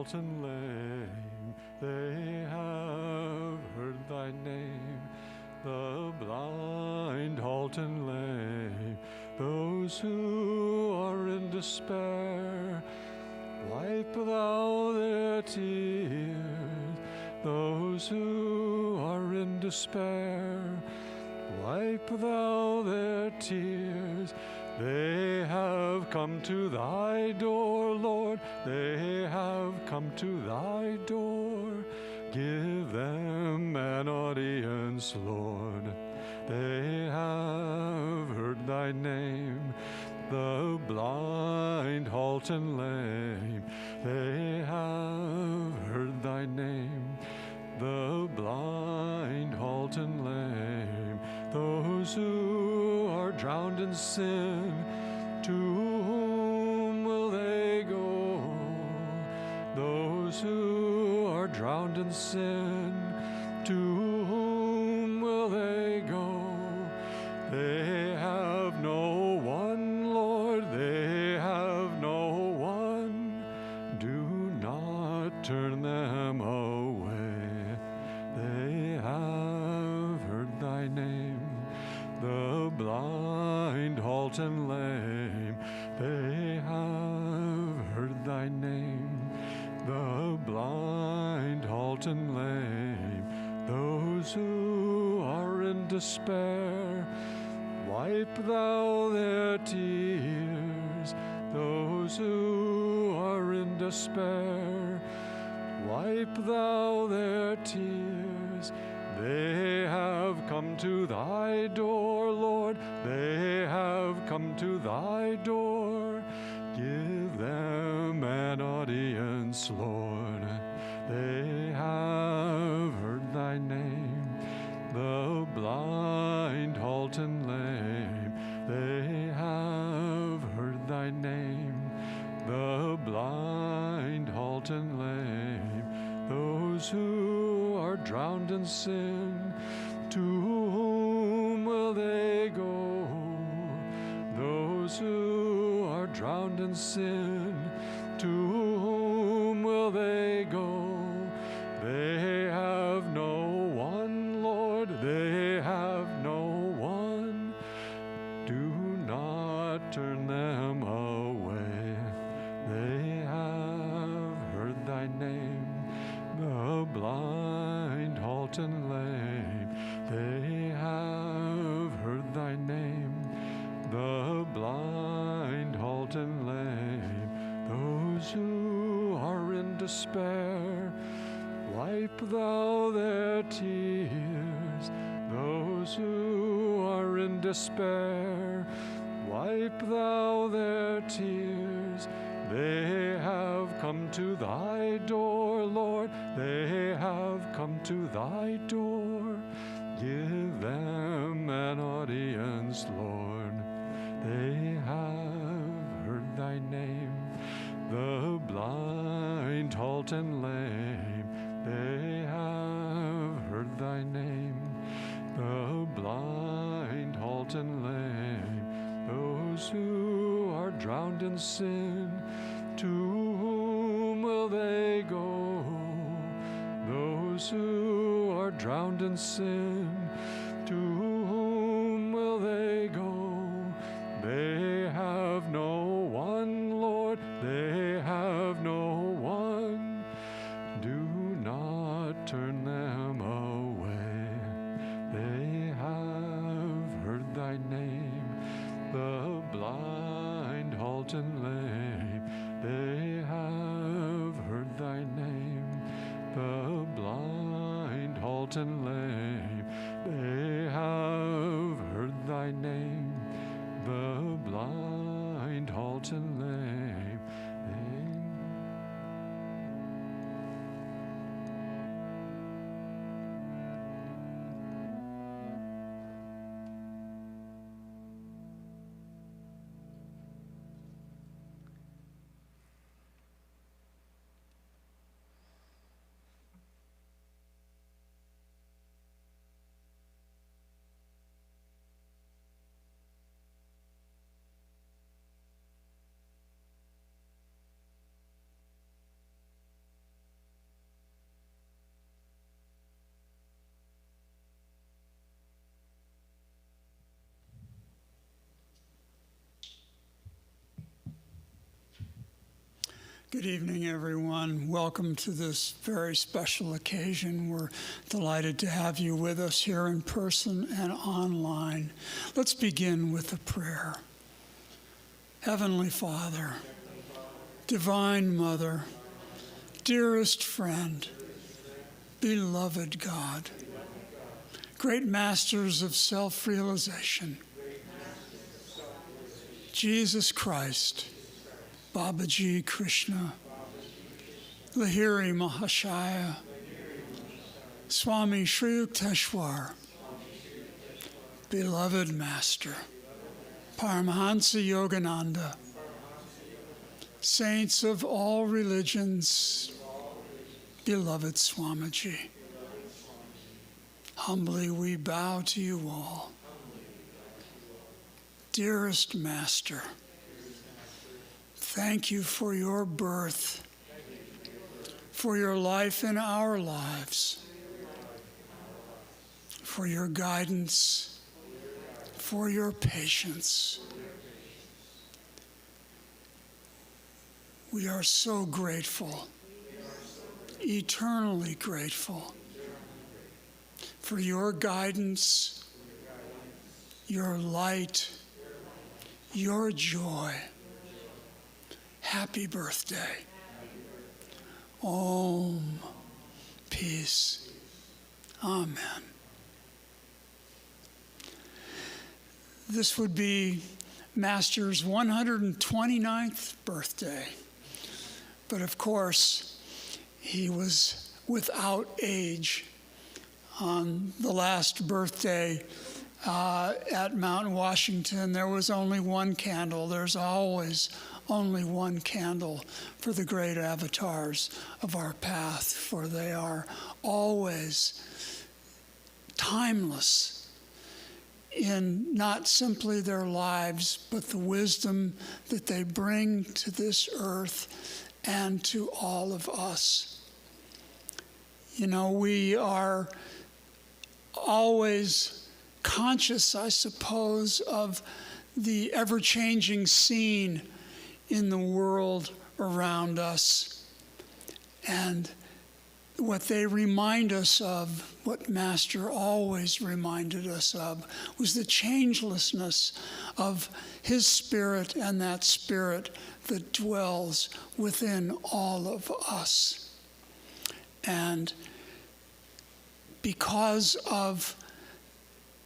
halt and lame, they have heard thy name. The blind, halt and lame, those who are in despair, wipe thou their tears. Those who are in despair, wipe thou their tears. They have come to thy door, Lord, they have come to thy door. Give them an audience, Lord. They have heard thy name. The blind, halt and lame, they have heard thy name. The blind, halt and lame, those who are drowned in sin, to whom will they go? Those who are drowned in sin, to whom will they go? They have no one, Lord, they have no one. Do not turn them away. They have heard thy name. The blind, halt and lame, they have heard thy name. The blind, halt and lame, those who are in despair, wipe thou their tears. Those who are in despair, wipe thou their tears. They have come to thy door, Lord, they have come to thy door. Give them an audience, Lord. They have heard thy name. The blind, halt and lame, they have heard thy name. The blind, halt and lame, those who are drowned in sin, to whom will they go? Those who are drowned in sin, to whom will they go? They have no one, Lord, they have no one. Do not turn them away. They have heard thy name. The blind, halt and lame, they have heard thy name. The blind, halt and lame, those who are in despair, wipe thou their tears. Those who are in despair, wipe thou their tears. They have come to thy door, Lord, they have come to thy door. Give them an audience, Lord. They have heard thy name. The blind, halt and lame, they have heard thy name. The blind, halt and lame, those who are drowned in sin, to whom will they go? Those who are drowned in sin, to whom will they go? They have no one, Lord, they have no one. Do not turn them away. They have heard thy name. The blind, halt and lame, they have heard thy name. The blind, halt and lame, they have heard thy name. The blind, halt and lame, Good evening, everyone. Welcome to this very special occasion. We're delighted to have you with us here in person and online. Let's begin with a prayer. Heavenly Father, Divine Mother, dearest friend, beloved God, great masters of self-realization, Jesus Christ, Babaji Krishna, Lahiri Mahashaya, Swami Sri Yukteswar, beloved Master, Paramhansa Yogananda, saints of all religions, beloved Swamiji, humbly we bow to you all. Dearest Master, thank you for your birth, for your life in our lives, for your guidance, for your patience. We are so grateful, eternally grateful, for your guidance, your light, your joy. Happy birthday. Om. Peace. Amen. This would be Master's 129th birthday. But of course, he was without age on the last birthday at Mount Washington. There was only one candle. There's always only one candle for the great avatars of our path, for they are always timeless in not simply their lives, but the wisdom that they bring to this earth and to all of us. You know, we are always conscious, I suppose, of the ever-changing scene in the world around us. And what they remind us of, what Master always reminded us of, was the changelessness of his spirit and that spirit that dwells within all of us. And because of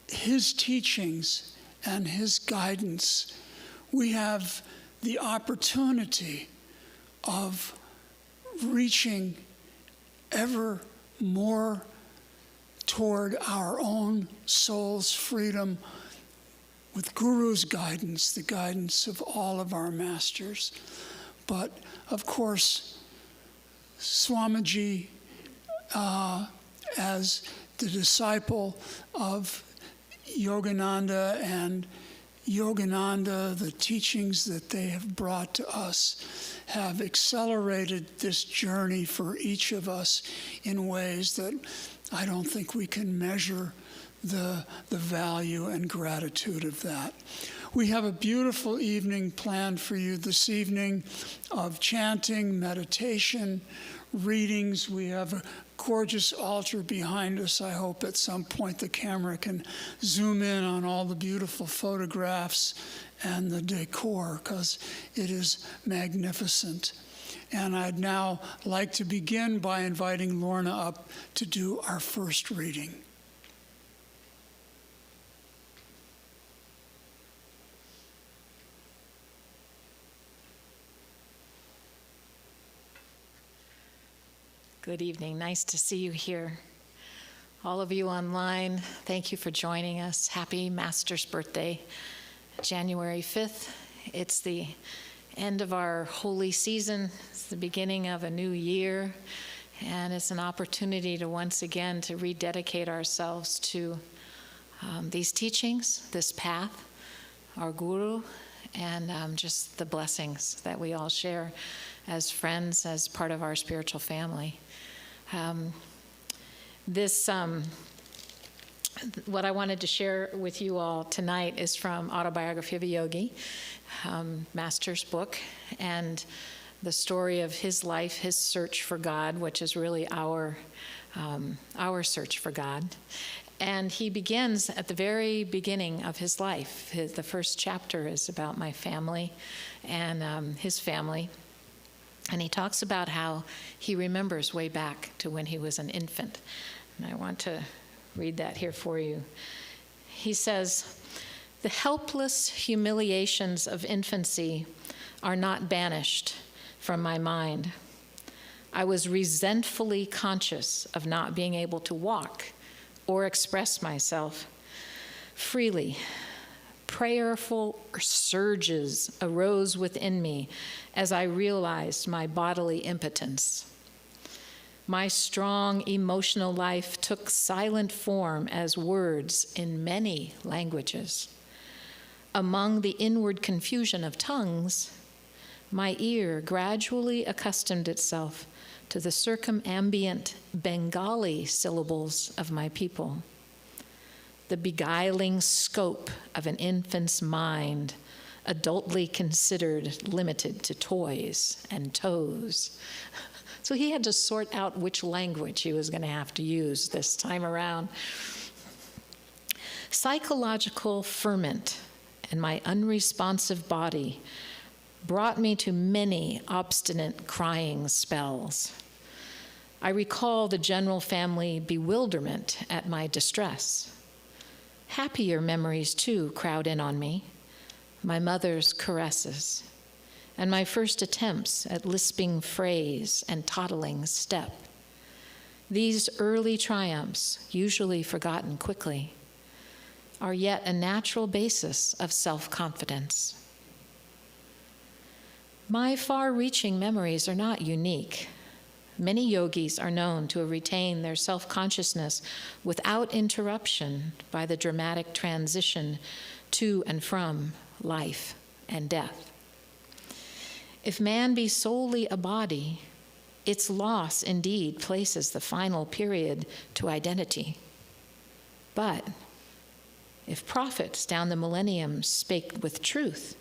his teachings and his guidance, we have the opportunity of reaching ever more toward our own soul's freedom with Guru's guidance, the guidance of all of our masters. But of course, Swamiji, as the disciple of Yogananda, and Yogananda, the teachings that they have brought to us, have accelerated this journey for each of us in ways that I don't think we can measure the value and gratitude of that. We have a beautiful evening planned for you this evening of chanting, meditation, readings. We have a gorgeous altar behind us. I hope at some point the camera can zoom in on all the beautiful photographs and the decor, because it is magnificent. And I'd now like to begin by inviting Lorna up to do our first reading. Good evening. Nice to see you here. All of you online, thank you for joining us. Happy Master's birthday, January 5th. It's the end of our holy season. It's the beginning of a new year. And it's an opportunity to once again to rededicate ourselves to these teachings, this path, our Guru, and just the blessings that we all share as friends, as part of our spiritual family. What I wanted to share with you all tonight is from Autobiography of a Yogi, Master's book. And the story of his life, his search for God, which is really our search for God. And he begins at the very beginning of his life. The first chapter is about my family and his family. And he talks about how he remembers way back to when he was an infant. And I want to read that here for you. He says, "The helpless humiliations of infancy are not banished from my mind. I was resentfully conscious of not being able to walk or express myself freely. Prayerful surges arose within me as I realized my bodily impotence. My strong emotional life took silent form as words in many languages. Among the inward confusion of tongues, my ear gradually accustomed itself to the circumambient Bengali syllables of my people. The beguiling scope of an infant's mind, adultly considered limited to toys and toes." So he had to sort out which language he was going to have to use this time around. "Psychological ferment and my unresponsive body brought me to many obstinate crying spells. I recall the general family bewilderment at my distress. Happier memories, too, crowd in on me. My mother's caresses, and my first attempts at lisping phrase and toddling step. These early triumphs, usually forgotten quickly, are yet a natural basis of self-confidence. My far-reaching memories are not unique. Many yogis are known to have retained their self-consciousness without interruption by the dramatic transition to and from life and death. If man be solely a body, its loss indeed places the final period to identity. But if prophets down the millenniums spake with truth,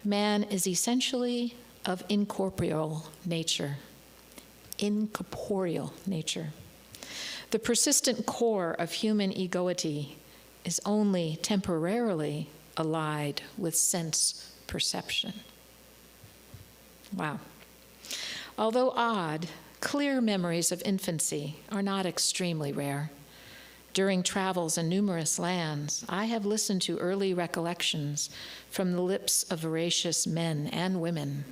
man is essentially of incorporeal nature. The persistent core of human egoity is only temporarily allied with sense perception." Wow. Although odd, clear memories of infancy are not extremely rare. During travels in numerous lands, I have listened to early recollections from the lips of voracious men and women.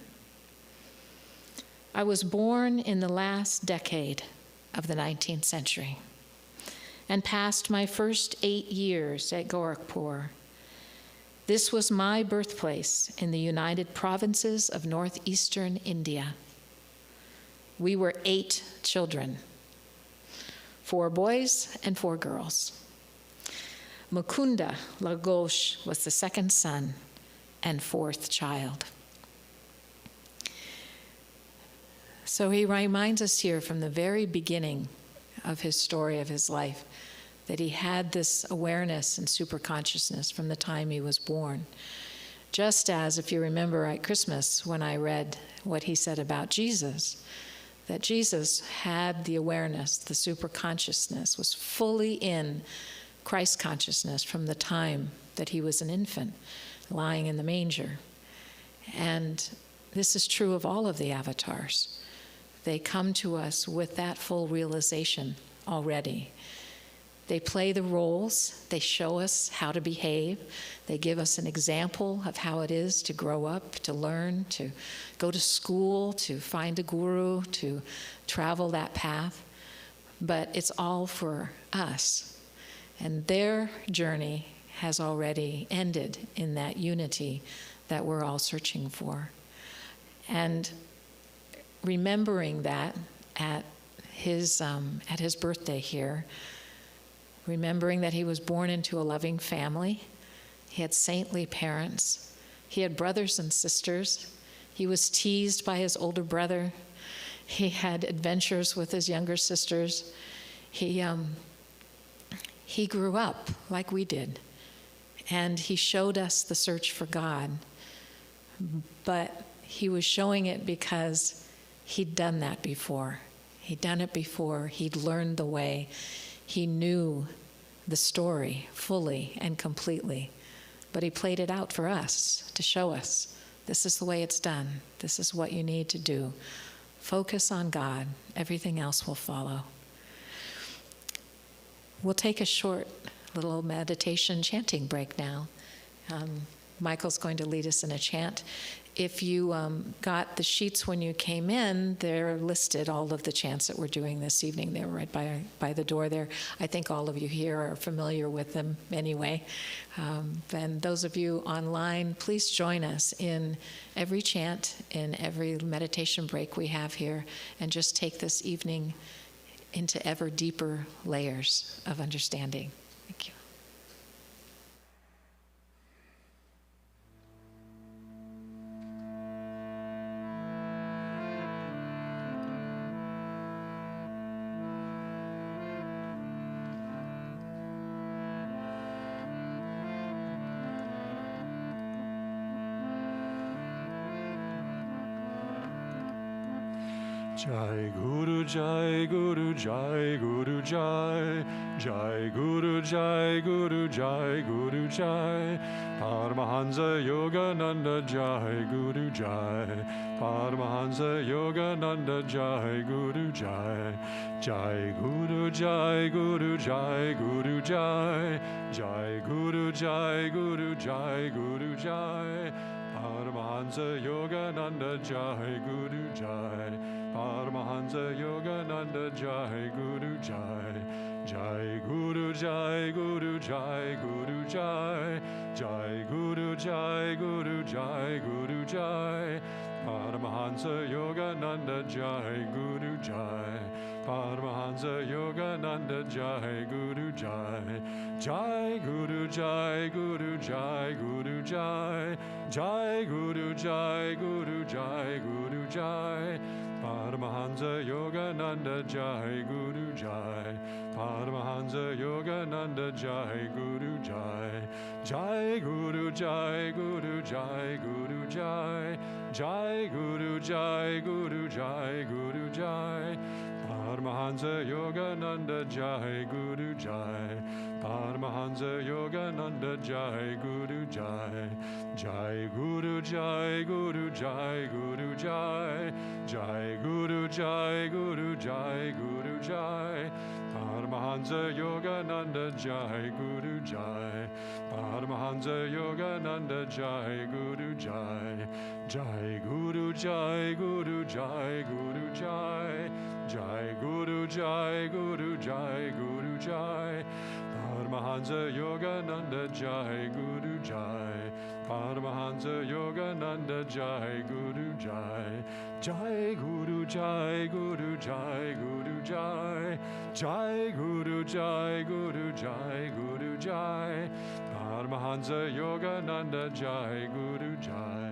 I was born in the last decade of the 19th century and passed my first 8 years at Gorakhpur. This was my birthplace in the United Provinces of northeastern India. We were 8 children, 4 boys and 4 girls. Mukunda Laghosh was the second son and 4th child. So he reminds us here from the very beginning of his story of his life that he had this awareness and superconsciousness from the time he was born. Just as, if you remember at Christmas, when I read what he said about Jesus, that Jesus had the awareness, the superconsciousness, was fully in Christ consciousness from the time that he was an infant, lying in the manger. And this is true of all of the avatars. They come to us with that full realization already. They play the roles, they show us how to behave, they give us an example of how it is to grow up, to learn, to go to school, to find a guru, to travel that path. But it's all for us. And their journey has already ended in that unity that we're all searching for. And remembering that at his birthday here, remembering that he was born into a loving family, he had saintly parents, he had brothers and sisters, he was teased by his older brother, he had adventures with his younger sisters, he grew up like we did, and he showed us the search for God. But he was showing it because he'd done that before. He'd done it before. He'd learned the way. He knew the story fully and completely. But he played it out for us to show us, this is the way it's done. This is what you need to do. Focus on God. Everything else will follow. We'll take a short little meditation chanting break now. Michael's going to lead us in a chant. If you got the sheets when you came in, they're listed, all of the chants that we're doing this evening. They're right by the door there. I think all of you here are familiar with them anyway. And those of you online, please join us in every chant, in every meditation break we have here, and just take this evening into ever deeper layers of understanding. Thank you. Jai Guru, Jai Guru, Jai Guru, Jai, Jai Guru, Jai Guru, Jai Guru, Jai, Paramhansa Yogananda, Jai Guru, Jai, Paramhansa Yogananda, Jai Guru, Jai, Jai Guru, Jai Guru, Jai Guru, Jai, Jai Guru, Jai Guru, Jai Guru, Jai, Paramhansa Yogananda, Jai Guru, Jai, Paramhansa Yogananda, Jai Guru, Jai, Jai Guru, Jai Guru, Jai Guru, Jai, Jai Guru, Jai Guru, Jai Guru, Jai, Paramhansa Yogananda, Jai Guru, Jai, Paramhansa Yogananda, Jai Guru, Jai, Jai Guru, Jai Guru, Jai Guru, Jai, Jai Guru, Jai Guru, Jai Guru, Jai, Paramhansa Yogananda, Jai Guru, Jai, Paramhansa Yogananda, Jai Guru, Jai, Jai Guru, Jai Guru, Jai Guru, Jai, Jai Guru, Jai Guru, Jai Guru, Jai, Paramhansa Yogananda, Jai Guru, Jai, Paramhansa Yogananda, Jai Guru, Jai, Jai Guru, Jai Guru, Jai Guru, Jai, Jai Guru, Jai Guru, Jai Guru, Jai, Paramhansa Yogananda, Jai Guru, Jai, Paramhansa Yogananda, Jai Guru, Jai, Jai Guru, Jai Guru, Jai Guru, Jai, Jai Guru, Jai Guru, Jai Guru, Jai, Paramhansa Yogananda, Jai Guru, Jai, Paramhansa Yogananda, Jai Guru, Jai, Jai Guru, Jai Guru, Jai Guru, Jai, Jai Guru, Jai Guru, Jai Guru, Jai, Paramhansa Yogananda, Jai Guru, Jai,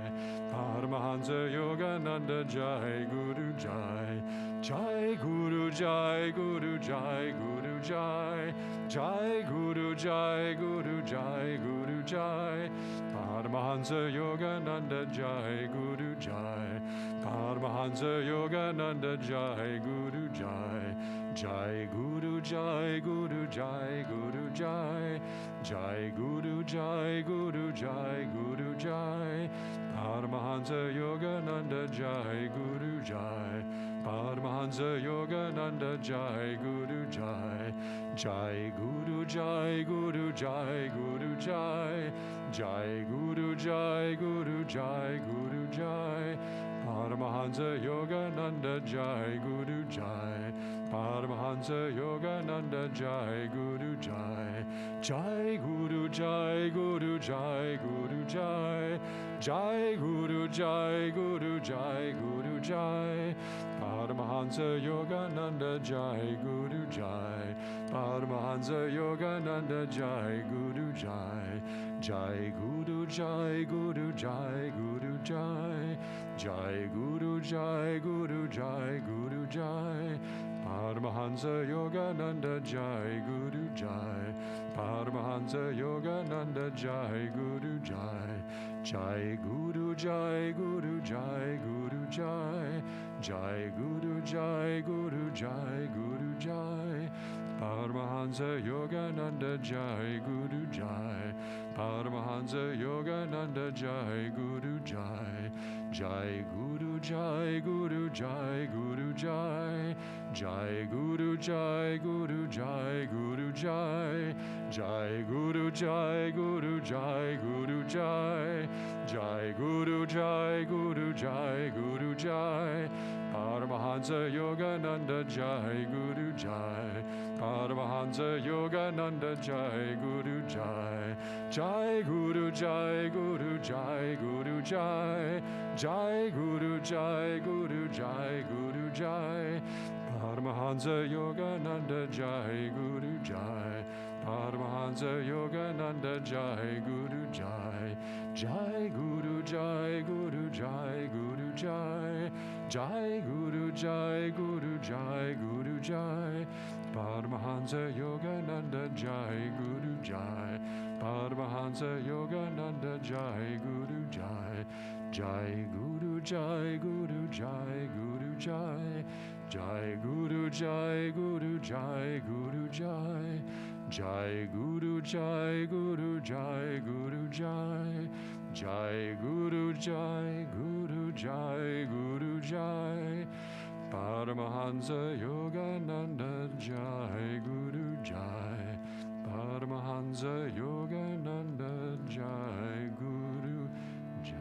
Paramhansa Yogananda, Jai Guru, Jai, Jai Guru, Jai Guru, Jai Guru, Jai, Jai Guru, Jai Guru, Jai Guru, Jai, Paramhansa Yogananda, Jai Guru, Jai, Paramhansa Yogananda, Jai Guru, Jai, Jai Guru, Jai Guru, Jai Guru, Jai, Jai Guru, Jai Guru, Jai Guru, Jai, Paramhansa Yogananda, Jai Guru, Jai, Paramhansa Yogananda, Jai Guru, Jai, Jai Guru, Jai Guru, Jai Guru, Jai, Jai Guru, Jai Guru, Jai Guru, Jai, Paramhansa Yogananda, Jai Guru, Jai, Paramhansa Yogananda, Jai Guru, Jai, Jai Guru, Jai Guru, Jai Guru, Jai, Jai Guru, Jai Guru, Jai Guru, Jai, Paramhansa Yogananda, Jai Guru, Jai, Paramhansa Yogananda, Jai Guru, Jai, Jai Guru, Jai Guru, Jai Guru, Jai, Jai Guru, Jai Guru, Jai Guru, Jai, Paramhansa Yogananda, Jai Guru, Jai, Paramhansa Yogananda, Jai Guru, Jai, Jai Guru Jai Guru Jai Guru Jai Jai Guru Jai Guru Jai Guru Jai Paramhansa Yogananda Jai Guru Jai Paramhansa Yogananda Jai Guru Jai Jai Guru Jai Guru Jai Guru Jai Jai Guru Jai Guru Jai Guru Jai Jai Guru Jai Guru Jai Guru Jai Jai Guru Jai Guru Jai Guru Jai Paramhansa Yogananda Jai Guru Jai Paramhansa Yogananda Jai Guru Jai Jai Guru Jai Guru Jai Guru Jai Jai Guru Jai Guru Jai Guru Jai Paramhansa Yogananda Jai Guru Jai Paramhansa Yogananda Jai Guru Jai Jai Guru Jai Guru Jai Guru Jai Jai Guru Jai Guru Jai Guru Jai Paramhansa Yogananda Jai Guru Jai Paramhansa Yogananda Jai Guru Jai Jai Guru Jai Guru Jai Guru Jai Jai Guru Jai Guru Jai Guru Jai Jai Guru Jai Guru Jai Guru Jai Jai Guru Jai Guru Jai Guru Jai Paramhansa Yogananda Jai Guru Jai Paramhansa Yogananda Jai Guru Jai.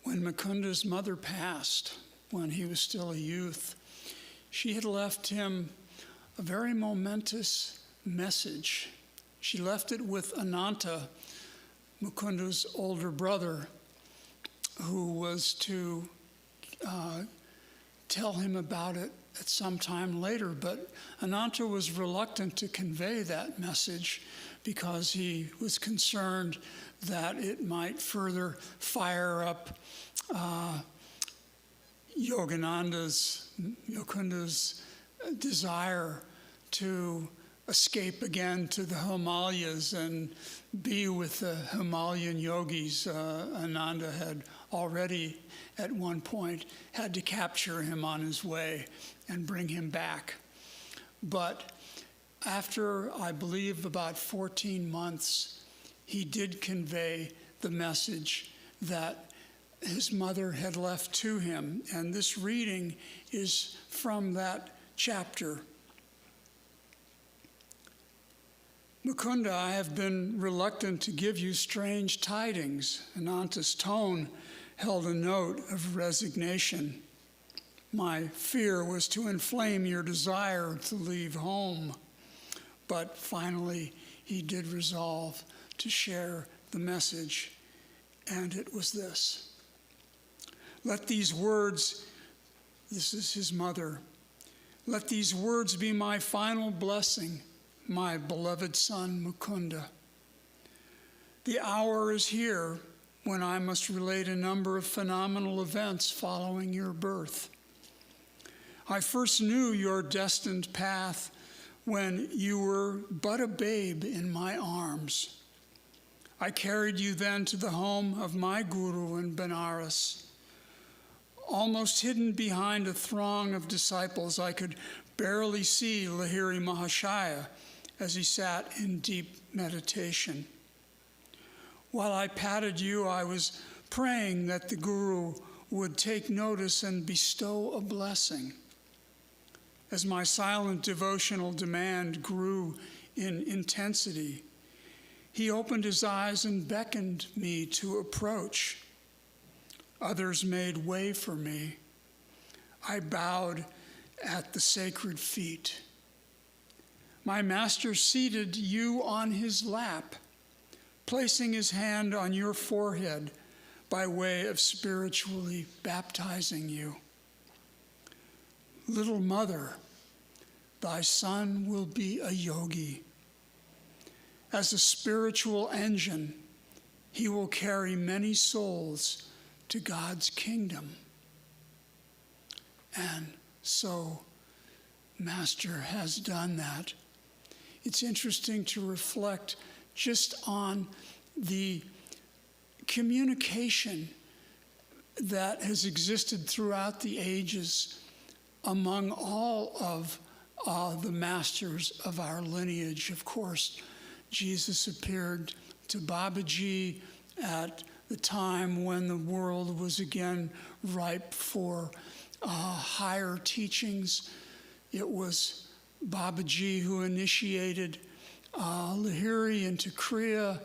When Mukunda's mother passed, when he was still a youth, she had left him a very momentous message. She left it with Ananta, Mukunda's older brother, who was to tell him about it at some time later. But Ananta was reluctant to convey that message because he was concerned that it might further fire up Mukunda's desire to escape again to the Himalayas and be with the Himalayan yogis. Ananda had already, at one point, had to capture him on his way and bring him back. But after, I believe, about 14 months, he did convey the message that his mother had left to him. And this reading is from that chapter. Mukunda, I have been reluctant to give you strange tidings. Ananta's tone held a note of resignation. My fear was to inflame your desire to leave home. But finally, he did resolve to share the message, and it was this. Let these words, this is his mother, let these words be my final blessing, my beloved son Mukunda. The hour is here when I must relate a number of phenomenal events following your birth. I first knew your destined path when you were but a babe in my arms. I carried you then to the home of my guru in Benares. Almost hidden behind a throng of disciples, I could barely see Lahiri Mahashaya as he sat in deep meditation. While I patted you, I was praying that the guru would take notice and bestow a blessing. As my silent devotional demand grew in intensity, he opened his eyes and beckoned me to approach. Others made way for me. I bowed at the sacred feet. My master seated you on his lap, placing his hand on your forehead by way of spiritually baptizing you. Little mother, thy son will be a yogi. As a spiritual engine, he will carry many souls to God's kingdom. And so, Master has done that. It's interesting to reflect just on the communication that has existed throughout the ages among all of the masters of our lineage. Of course, Jesus appeared to Babaji at the time when the world was again ripe for higher teachings. It was Babaji who initiated Lahiri into Kriya,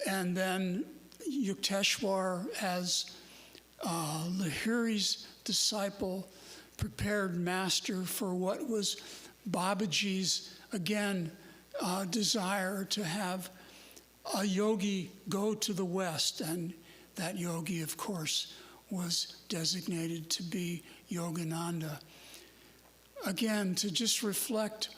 and then Yukteswar as Lahiri's disciple, prepared master for what was Babaji's, again, desire to have a yogi go to the West. And that yogi, of course, was designated to be Yogananda. Again, to just reflect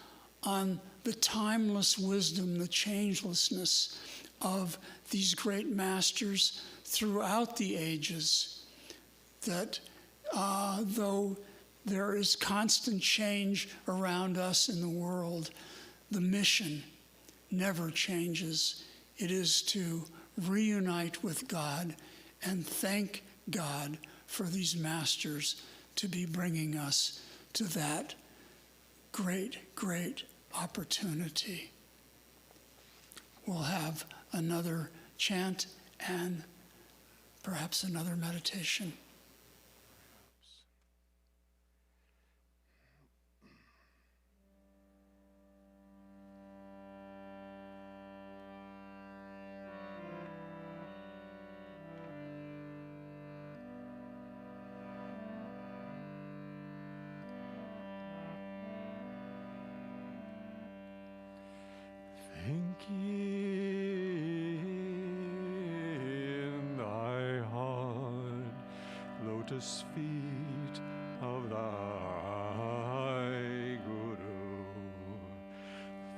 on the timeless wisdom, the changelessness of these great masters throughout the ages, that though there is constant change around us in the world, the mission never changes. It is to reunite with God and thank God for these masters to be bringing us to that great, great opportunity. We'll have another chant and perhaps another meditation. Think in thy heart, lotus feet of thy Guru.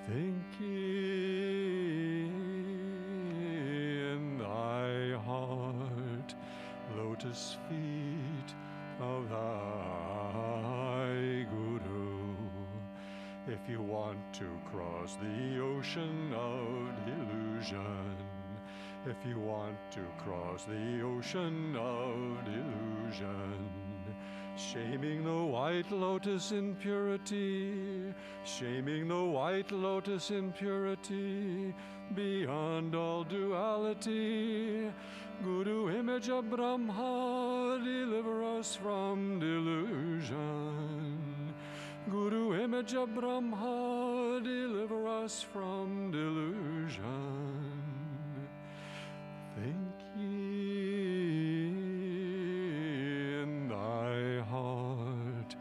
Think in thy heart, lotus feet of thy Guru. If you want to cross the ocean of delusion, if you want to cross the ocean of delusion, shaming the white lotus in purity, shaming the white lotus in purity, beyond all duality. Guru, image of Brahma, deliver us from delusion. Guru, image of Brahma, deliver us from delusion. Think ye in thy heart,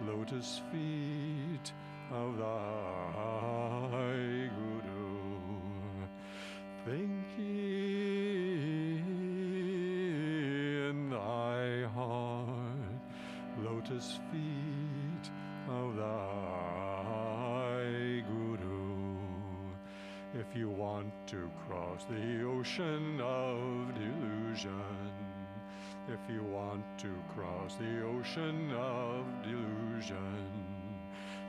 lotus feet of thy Guru. Think ye in thy heart, lotus feet of thy Guru. If you want to cross the ocean of delusion, if you want to cross the ocean of delusion,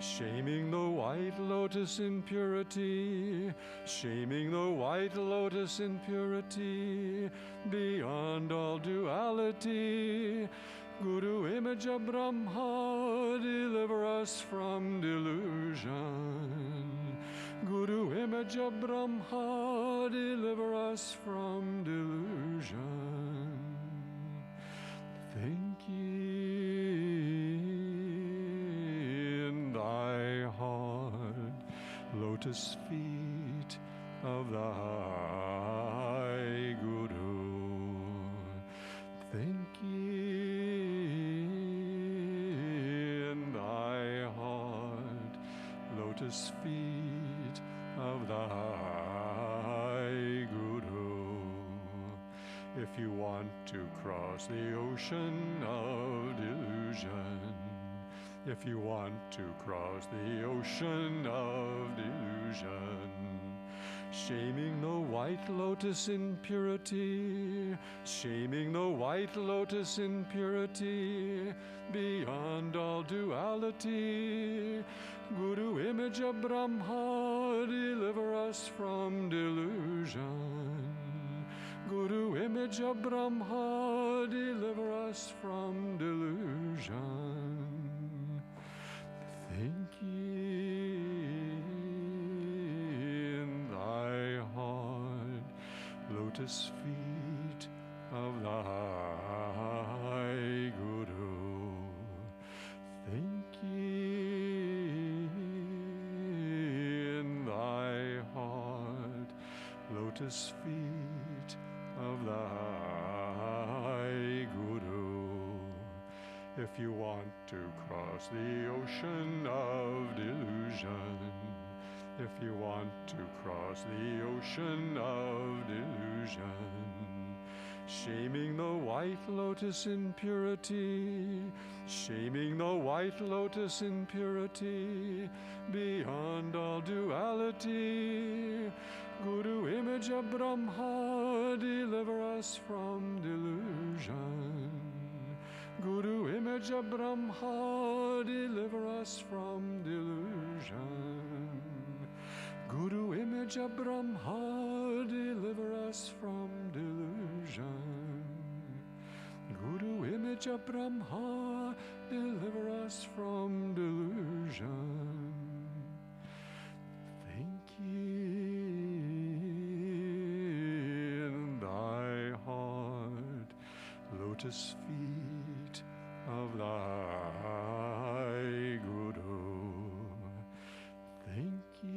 shaming the white lotus in purity, shaming the white lotus in purity, beyond all duality. Guru, image of Brahma, deliver us from delusion. Guru, image of Brahma, deliver us from delusion. Think ye in thy heart, lotus feet of thy Guru. Think ye in thy heart, lotus feet of thy Guru. If you want to cross the ocean of delusion, if you want to cross the ocean of delusion, shaming the white lotus in purity, shaming the white lotus in purity, beyond all duality. Guru, image of Brahma, deliver us from delusion. Guru, image of Brahma, deliver us from delusion. Think ye in thy heart, lotus feet of thy Guru. Think ye in thy heart, lotus feet of thy Guru. If you want to cross the ocean of delusion, if you want to cross the ocean of delusion, shaming the white lotus in purity, shaming the white lotus in purity, beyond all duality. Guru, image of Brahma, deliver us from delusion. Guru, image of Brahma, deliver us from delusion. Guru, image of Brahma, deliver us from delusion. Guru, image of Brahma, deliver us from delusion. Think ye in thy heart, lotus feet of thy Guru. Think ye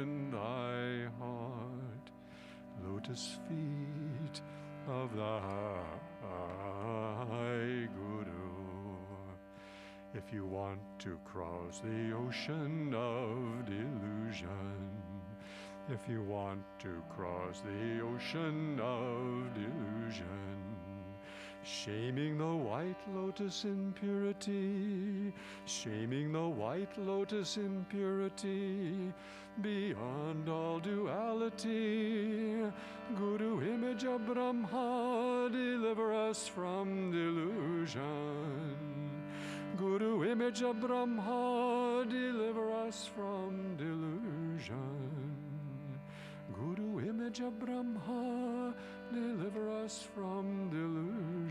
in thy heart, lotus feet of thy Guru. If you want to cross the ocean of delusion, if you want to cross the ocean of delusion, shaming the white lotus in purity, shaming the white lotus in purity, beyond all duality. Guru, image of Brahma, deliver us from delusion. Guru, image of Brahma, deliver us from delusion. Guru, image of Brahma, deliver us from delusion.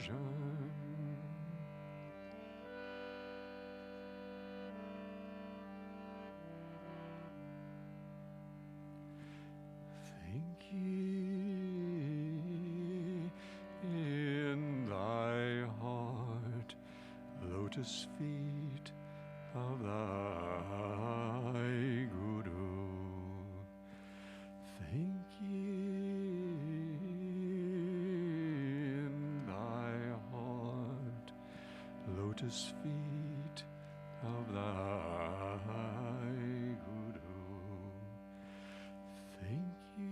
lotus feet of thy Guru. Think in thy heart, lotus feet of thy Guru. Think ye.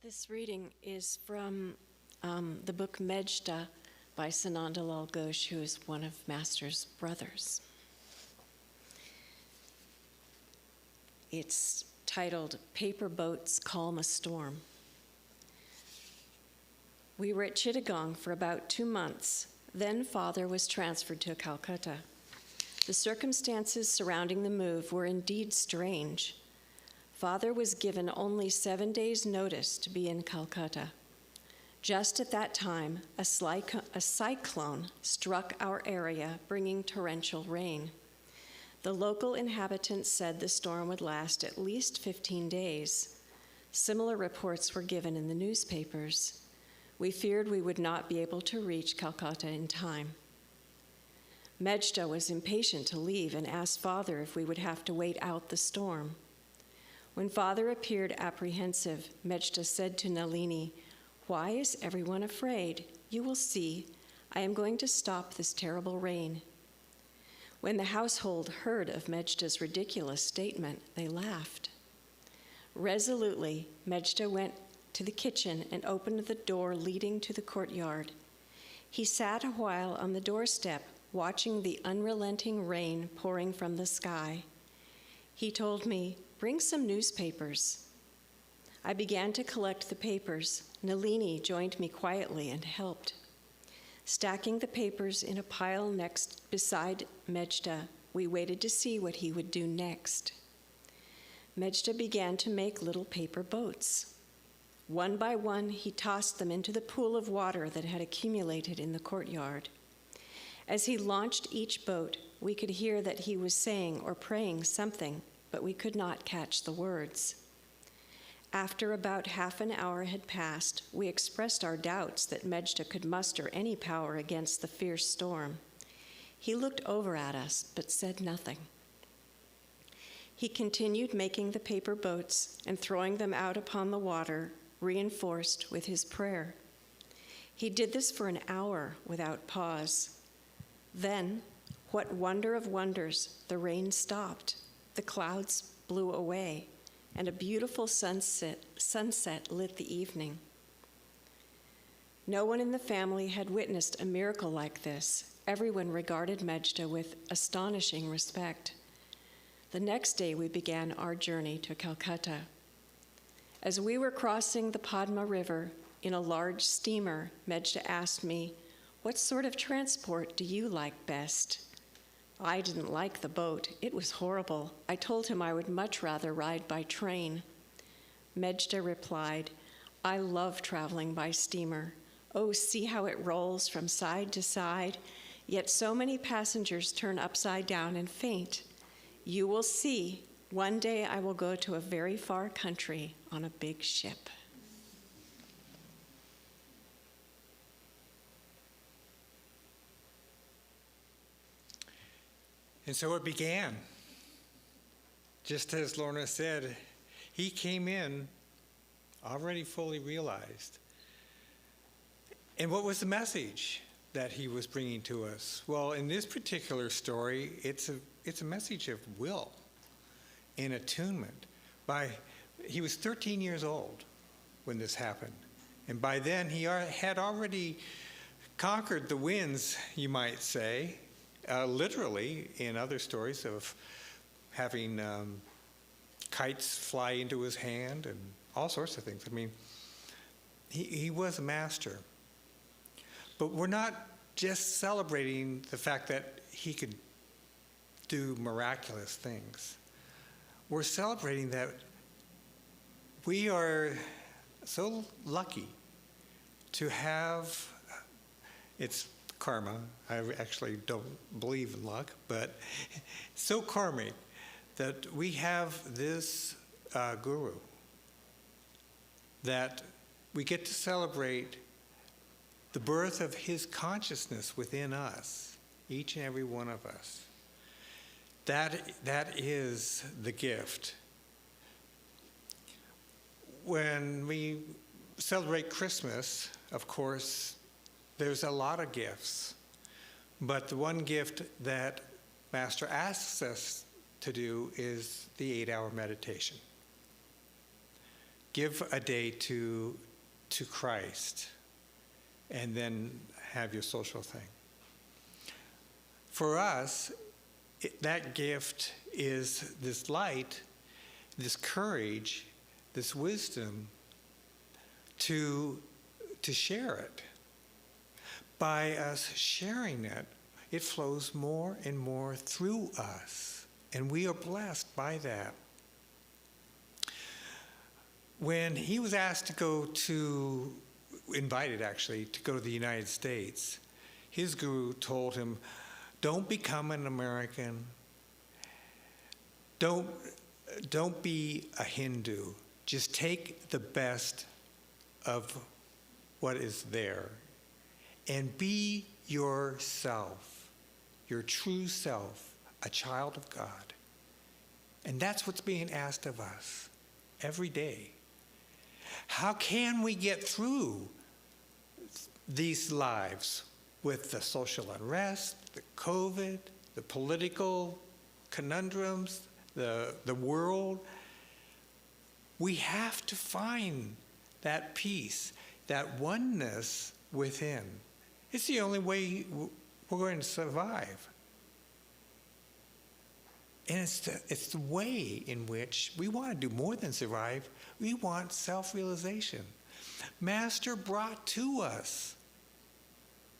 This reading is from the book Mejta by Sanandalal Ghosh, who is one of Master's brothers. It's titled, Paper Boats Calm a Storm. We were at Chittagong for about 2 months. Then Father was transferred to Calcutta. The circumstances surrounding the move were indeed strange. Father was given only 7 days' notice to be in Calcutta. Just at that time, a cyclone struck our area, bringing torrential rain. The local inhabitants said the storm would last at least 15 days. Similar reports were given in the newspapers. We feared we would not be able to reach Calcutta in time. Mejta was impatient to leave and asked Father if we would have to wait out the storm. When Father appeared apprehensive, Mejta said to Nalini, "Why is everyone afraid? You will see. I am going to stop this terrible rain." When the household heard of Mejta's ridiculous statement, they laughed. Resolutely, Mejta went to the kitchen and opened the door leading to the courtyard. He sat a while on the doorstep, watching the unrelenting rain pouring from the sky. He told me, "Bring some newspapers." I began to collect the papers. Nalini joined me quietly and helped. Stacking the papers in a pile beside Mejta, we waited to see what he would do next. Mejta began to make little paper boats. One by one, he tossed them into the pool of water that had accumulated in the courtyard. As he launched each boat, we could hear that he was saying or praying something, but we could not catch the words. After about half an hour had passed, we expressed our doubts that Mejda could muster any power against the fierce storm. He looked over at us, but said nothing. He continued making the paper boats and throwing them out upon the water, reinforced with his prayer. He did this for an hour without pause. Then, what wonder of wonders, the rain stopped, the clouds blew away, and a beautiful sunset lit the evening. No one in the family had witnessed a miracle like this. Everyone regarded Mejda with astonishing respect. The next day, we began our journey to Calcutta. As we were crossing the Padma River in a large steamer, Mejda asked me, "What sort of transport do you like best?" I didn't like the boat. It was horrible. I told him I would much rather ride by train. Mejda replied, "I love traveling by steamer. Oh, see how it rolls from side to side, yet so many passengers turn upside down and faint. You will see, one day I will go to a very far country on a big ship." And so it began. Just as Lorna said, he came in already fully realized. And what was the message that he was bringing to us? Well, in this particular story, it's a message of will and attunement. He was 13 years old when this happened. And by then, he had already conquered the winds, you might say, literally in other stories of having kites fly into his hand and all sorts of things. I mean, he was a master. But we're not just celebrating the fact that he could do miraculous things. We're celebrating that we are so lucky to have, it's karma. I actually don't believe in luck, but so karmic that we have this guru, that we get to celebrate the birth of his consciousness within us, each and every one of us. That is the gift. When we celebrate Christmas, of course, there's a lot of gifts. But the one gift that Master asks us to do is the 8-hour meditation. Give a day to Christ, and then have your social thing. For us, that gift is this light, this courage, this wisdom to share it. By us sharing it, it flows more and more through us, and we are blessed by that. When he was asked invited actually, to go to the United States, his guru told him, don't become an American. Don't be a Hindu. Just take the best of what is there and be yourself, your true self, a child of God. And that's what's being asked of us every day. How can we get through these lives with the social unrest, the COVID, the political conundrums, the world? We have to find that peace, that oneness within. It's the only way we're going to survive. And it's the way in which we want to do more than survive. We want self-realization. Master brought to us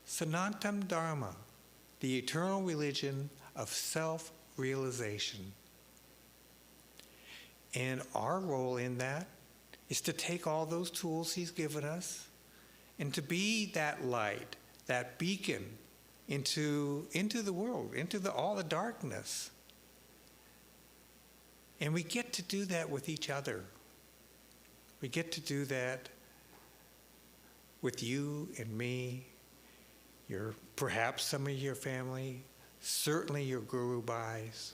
Sanatana Dharma, the eternal religion of self-realization. And our role in that is to take all those tools he's given us and to be that light, that beacon into the world, into all the darkness. And we get to do that with each other. We get to do that with you and me, perhaps some of your family, certainly your Guru Bhais.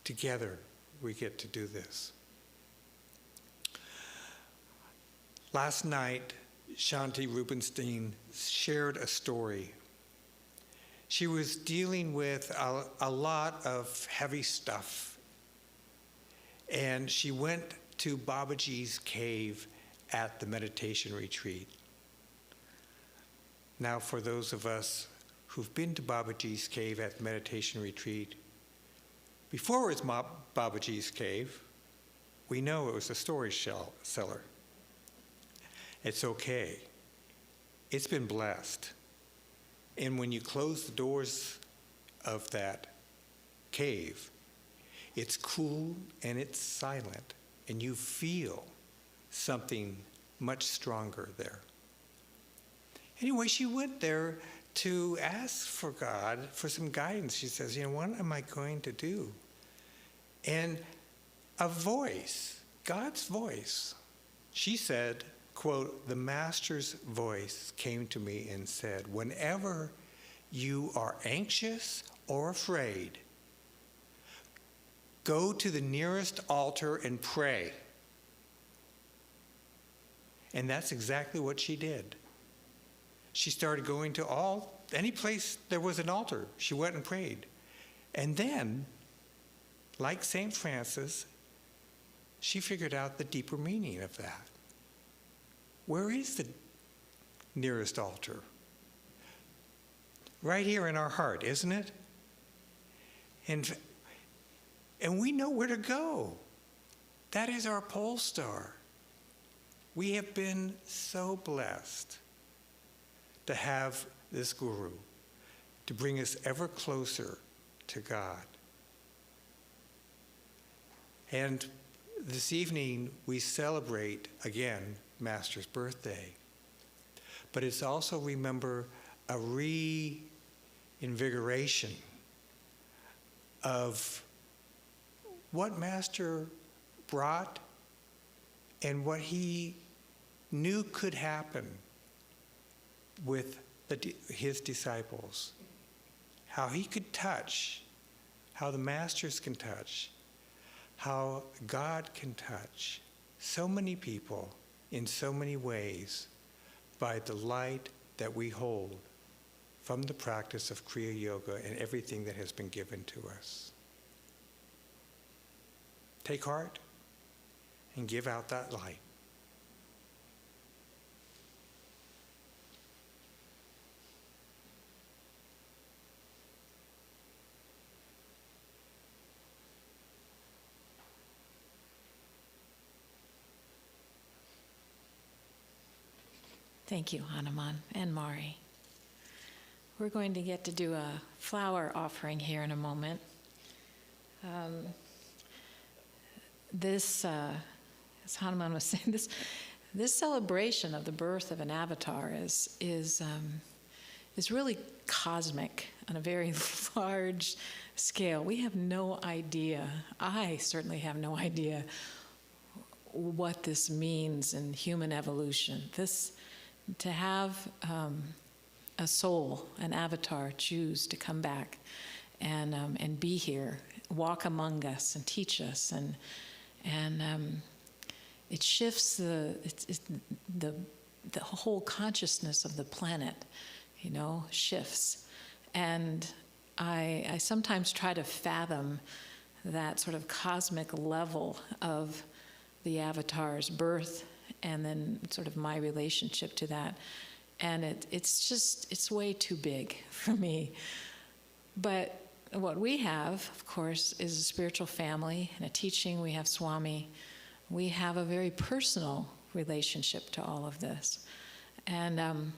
Together, we get to do this. Last night, Shanti Rubenstein shared a story. She was dealing with a lot of heavy stuff, and she went to Babaji's cave at the meditation retreat. Now, for those of us who've been to Babaji's cave at the meditation retreat, before it was Babaji's cave, we know it was a storage cellar. It's okay. It's been blessed. And when you close the doors of that cave, it's cool and it's silent, and you feel something much stronger there. Anyway, she went there to ask for God for some guidance. She says, what am I going to do? And a voice, God's voice, she said, quote, "The Master's voice came to me and said, whenever you are anxious or afraid, go to the nearest altar and pray." And that's exactly what she did. She started going to any place there was an altar. She went and prayed. And then, like St. Francis, she figured out the deeper meaning of that. Where is the nearest altar? Right here in our heart, isn't it? And we know where to go. That is our pole star. We have been so blessed to have this Guru to bring us ever closer to God. And this evening we celebrate again Master's birthday. But it's also, remember, a reinvigoration of what Master brought and what he knew could happen with his disciples. How he could touch, how the Masters can touch, how God can touch so many people in so many ways by the light that we hold from the practice of Kriya Yoga and everything that has been given to us. Take heart and give out that light. Thank you, Hanuman and Mari. We're going to get to do a flower offering here in a moment. As Hanuman was saying, this celebration of the birth of an avatar is really cosmic on a very large scale. We have no idea, I certainly have no idea, what this means in human evolution. To have a soul, an avatar, choose to come back and be here, walk among us and teach us, and it shifts the whole consciousness of the planet, shifts. And I sometimes try to fathom that sort of cosmic level of the avatar's birth and then sort of my relationship to that. And it's way too big for me. But what we have, of course, is a spiritual family and a teaching. We have Swami. We have a very personal relationship to all of this. And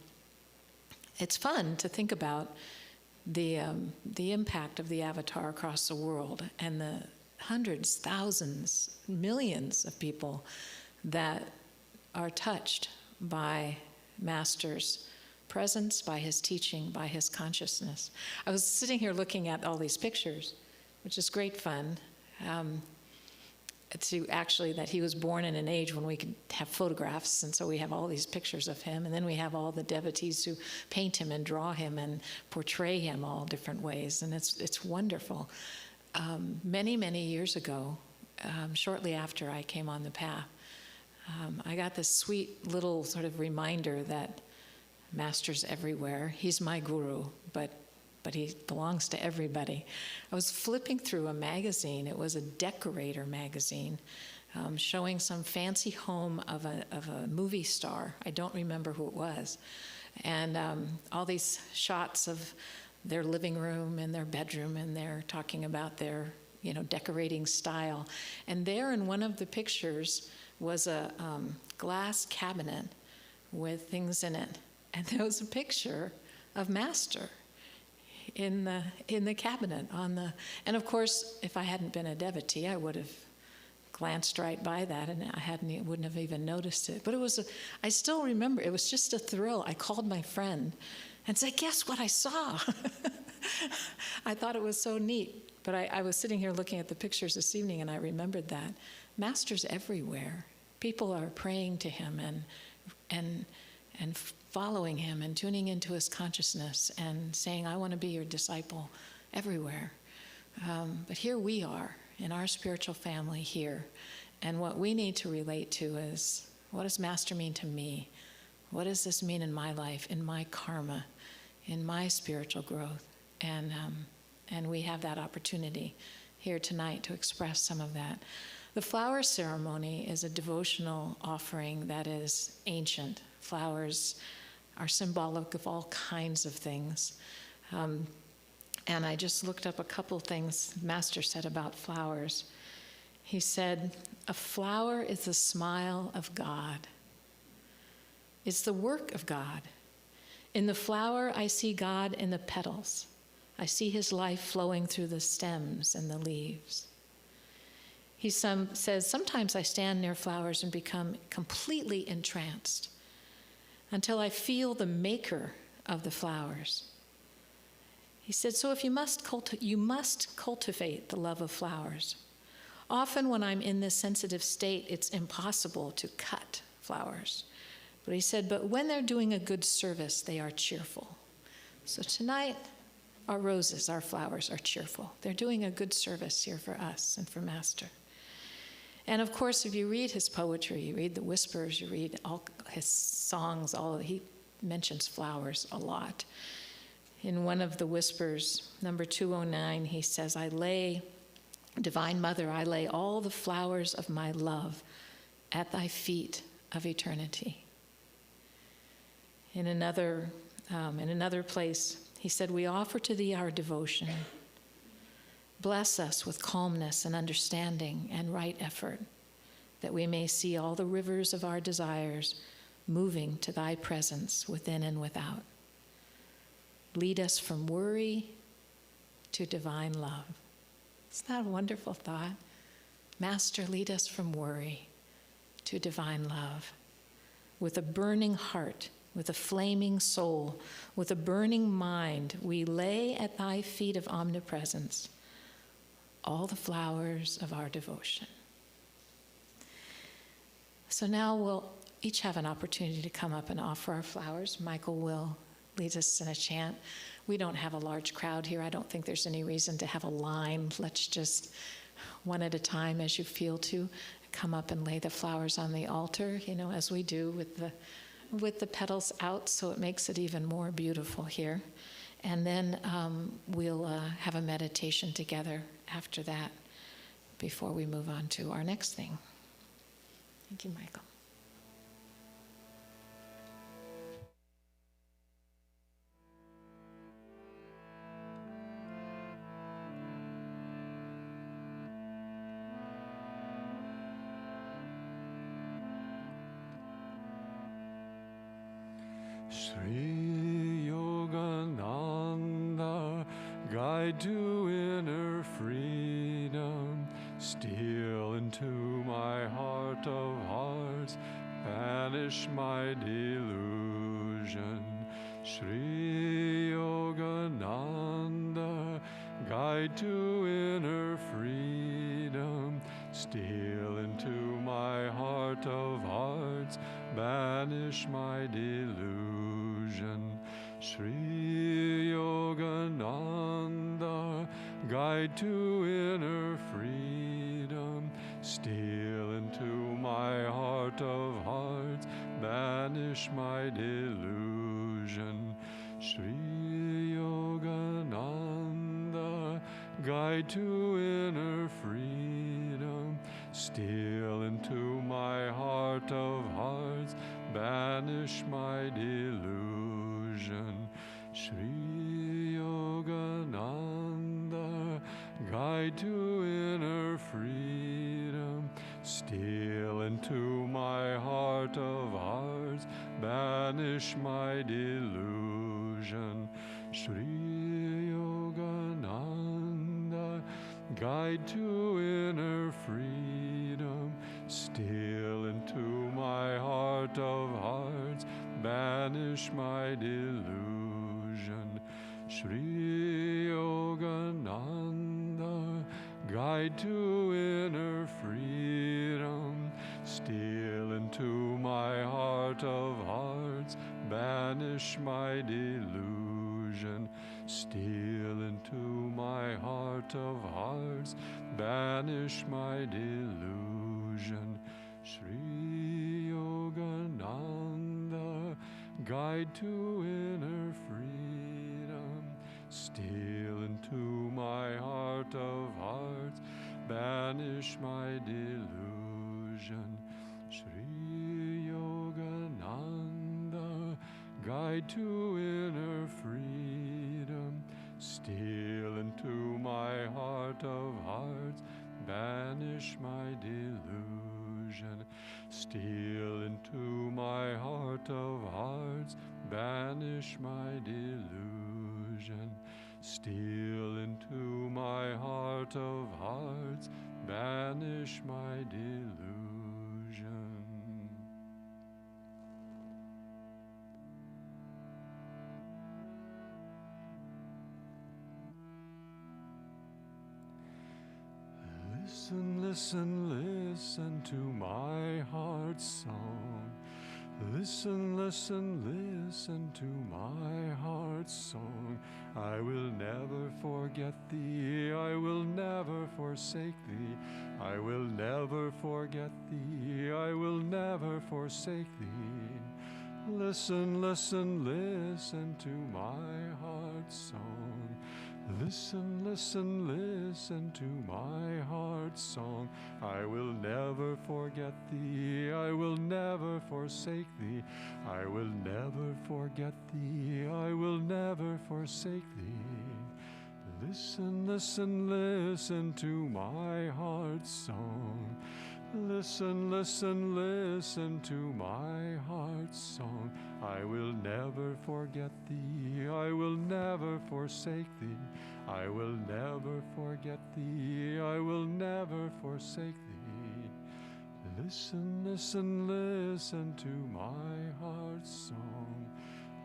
it's fun to think about the impact of the avatar across the world and the hundreds, thousands, millions of people that are touched by Master's presence, by his teaching, by his consciousness. I was sitting here looking at all these pictures, which is great fun. To actually, that he was born in an age when we could have photographs, and so we have all these pictures of him, and then we have all the devotees who paint him and draw him and portray him all different ways, and it's wonderful. Many, many years ago, shortly after I came on the path, I got this sweet little sort of reminder that Master's everywhere. He's my guru, but he belongs to everybody. I was flipping through a magazine. It was a decorator magazine showing some fancy home of a movie star. I don't remember who it was. And all these shots of their living room and their bedroom, and they're talking about their decorating style. And there in one of the pictures was a glass cabinet with things in it. And there was a picture of Master in the cabinet and of course, if I hadn't been a devotee, I would have glanced right by that, and wouldn't have even noticed it. But I still remember, it was just a thrill. I called my friend and said, "Guess what I saw?" I thought it was so neat. But I was sitting here looking at the pictures this evening, and I remembered that Master's everywhere. People are praying to him and following him and tuning into his consciousness and saying, "I want to be your disciple," everywhere. But here we are in our spiritual family here. And what we need to relate to is, what does Master mean to me? What does this mean in my life, in my karma, in my spiritual growth? And we have that opportunity here tonight to express some of that. The flower ceremony is a devotional offering that is ancient. Flowers are symbolic of all kinds of things. And I just looked up a couple things Master said about flowers. He said, "A flower is the smile of God. It's the work of God. In the flower, I see God in the petals. I see his life flowing through the stems and the leaves." He says, "Sometimes I stand near flowers and become completely entranced until I feel the maker of the flowers." He said, "So if you must cultivate the love of flowers. Often when I'm in this sensitive state, it's impossible to cut flowers." But he said, "But when they're doing a good service, they are cheerful." So tonight, our roses, our flowers are cheerful. They're doing a good service here for us and for Master. And of course, if you read his poetry, you read the whispers, you read all his songs, he mentions flowers a lot. In one of the whispers, number 209, he says, "Divine Mother, I lay all the flowers of my love at thy feet of eternity." In another place, he said, "We offer to thee our devotion. Bless us with calmness and understanding and right effort, that we may see all the rivers of our desires moving to thy presence within and without. Lead us from worry to divine love." Isn't that a wonderful thought? Master, lead us from worry to divine love. With a burning heart, with a flaming soul, with a burning mind, we lay at thy feet of omnipresence all the flowers of our devotion. So now we'll each have an opportunity to come up and offer our flowers. Michael will lead us in a chant. We don't have a large crowd here. I don't think there's any reason to have a line. Let's just, one at a time as you feel to, come up and lay the flowers on the altar, as we do with the petals out, so it makes it even more beautiful here. And then we'll have a meditation together after that before we move on to our next thing. Thank you, Michael. Sri Yogananda, guide to inner freedom, steal into my heart of hearts, banish my delusion, Sri Yogananda, guide to inner freedom, steal into my heart of hearts, banish my delusion. Sri Yogananda, guide to inner freedom, steal into my heart of hearts, banish my delusion. Sri Yogananda, guide to inner freedom, steal into my heart of hearts, banish my delusion. Sri Yogananda, guide to inner freedom, steal into my heart of hearts, banish my delusion. Sri Yogananda, guide to inner freedom, steal into my heart of hearts, banish my delusion. Sri Yogananda, guide to inner freedom, steal into my heart of hearts, banish my delusion. Steal into my heart of hearts, banish my delusion. Sri Yogananda, guide to inner freedom, steal into my heart of hearts, banish my delusion. Sri Yogananda, guide to inner freedom, steal into my heart of hearts, banish my delusion. Steal into my heart of hearts, banish my delusion. Steal into my heart of hearts, banish my delusion. Listen, listen, listen to my heart's song. Listen, listen, listen to my heart's song. I will never forget thee, I will never forsake thee. I will never forget thee, I will never forsake thee. Listen, listen, listen to my heart's song. Listen, listen, listen to my heart's song. I will never forget thee, I will never forsake thee. I will never forget thee, I will never forsake thee. Listen, listen, listen to my heart's song. Listen, listen, listen to my heart's song. I will never forget thee, I will never forsake thee. I will never forget thee, I will never forsake thee. Listen, listen, listen to my heart's song.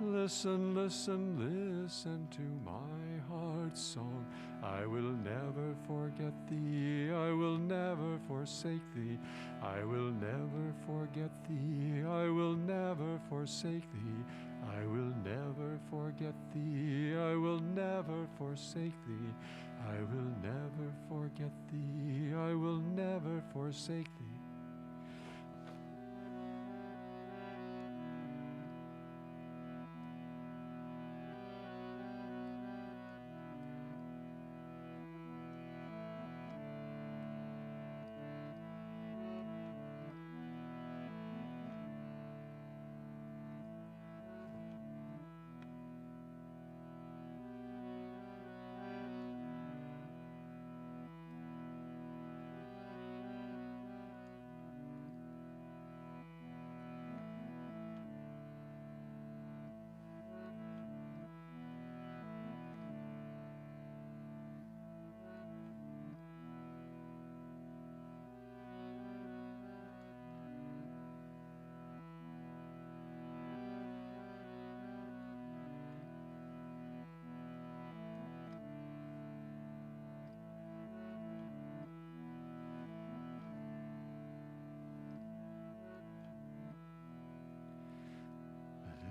Listen, listen, listen to my heart's song. I will never forget thee, I will never forsake thee. I will never forget thee, I will never forsake thee. I will never forget thee, I will never forsake thee. I will never forget thee, I will never forsake thee.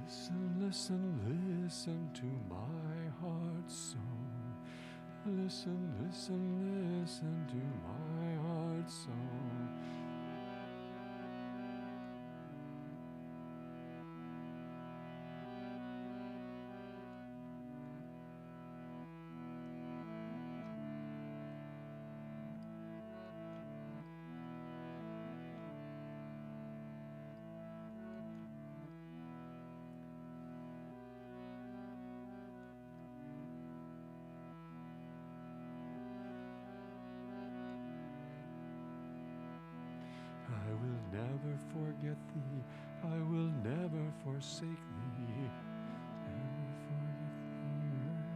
Listen, listen, listen to my heart's song. Listen, listen, listen to my heart's song. I will never forget thee, I will never forsake thee, never forget thee.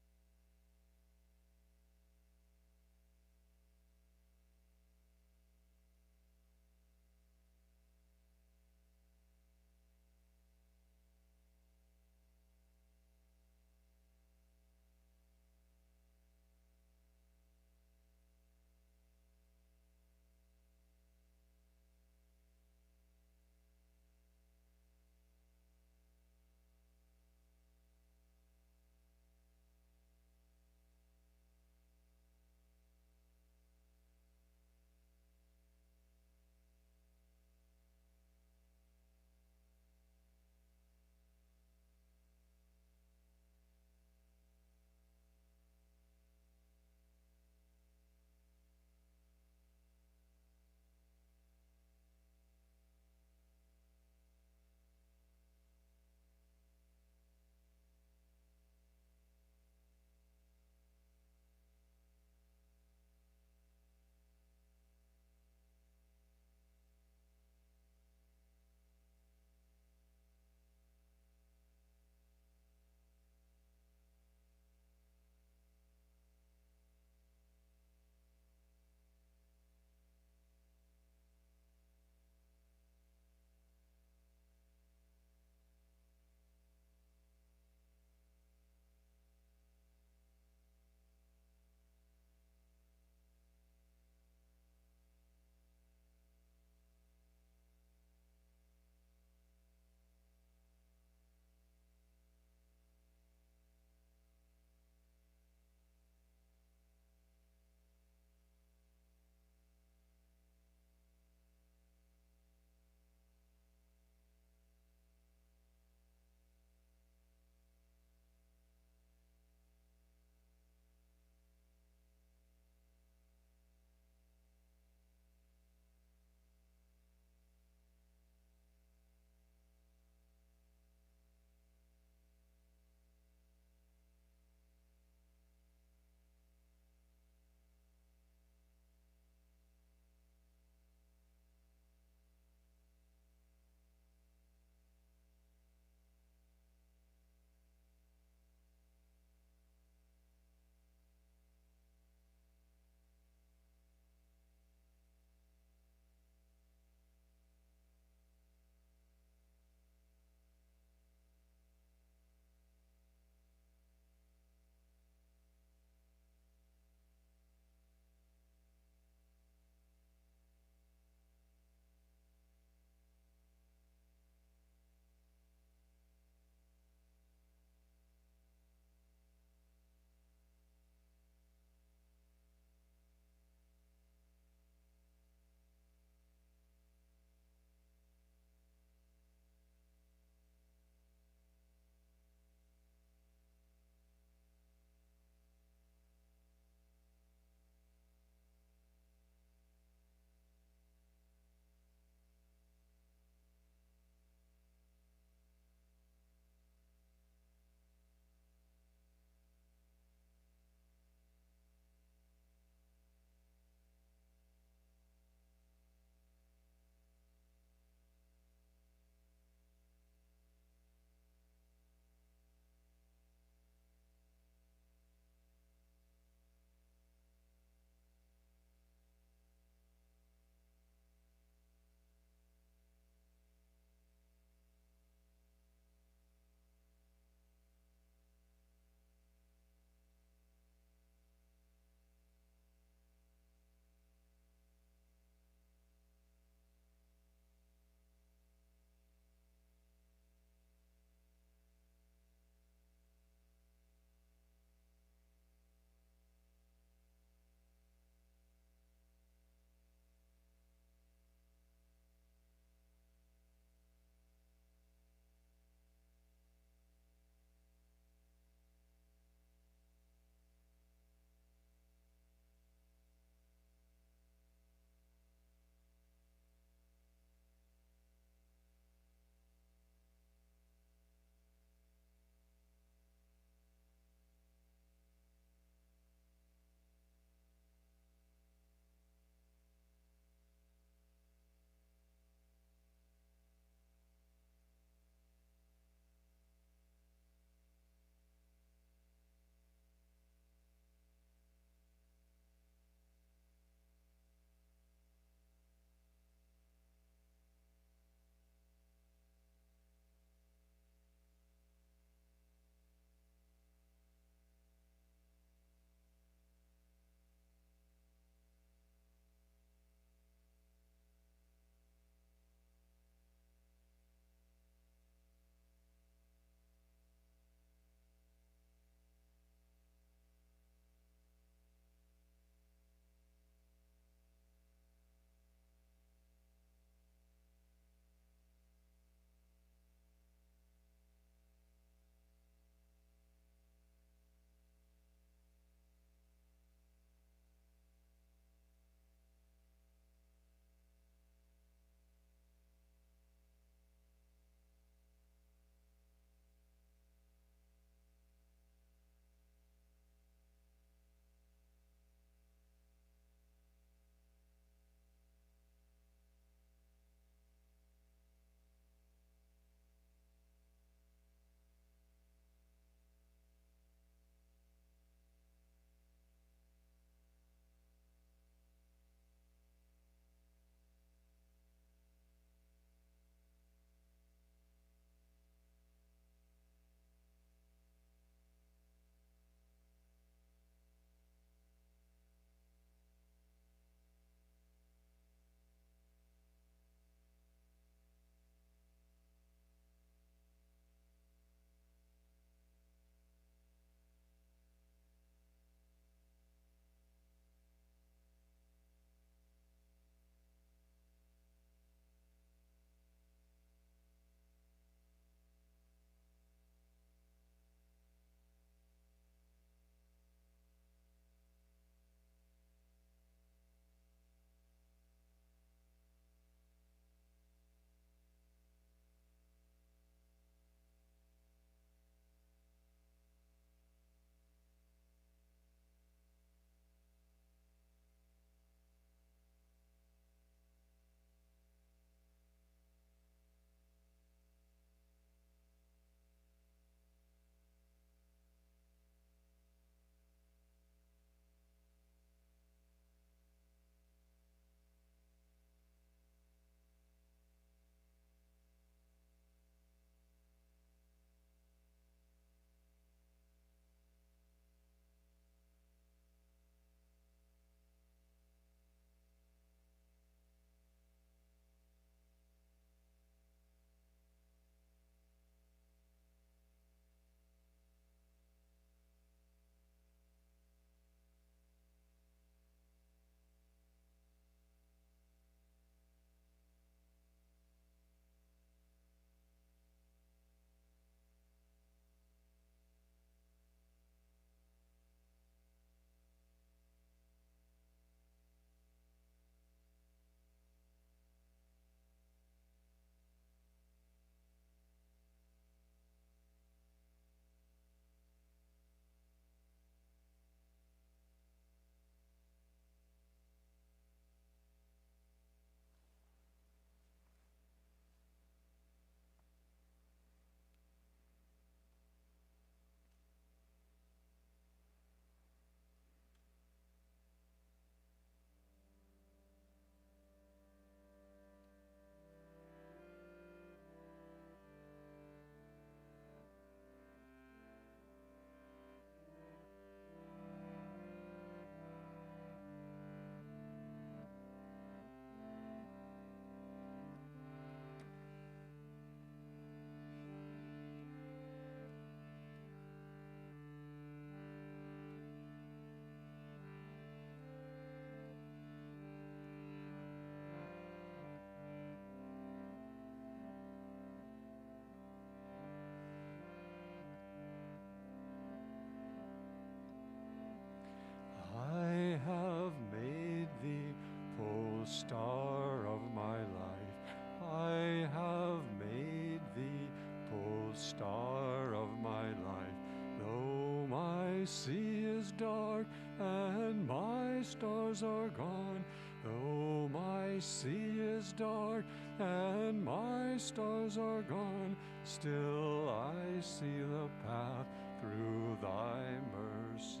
my sea is dark and my stars are gone, though my sea is dark and my stars are gone, still I see the path through thy mercy.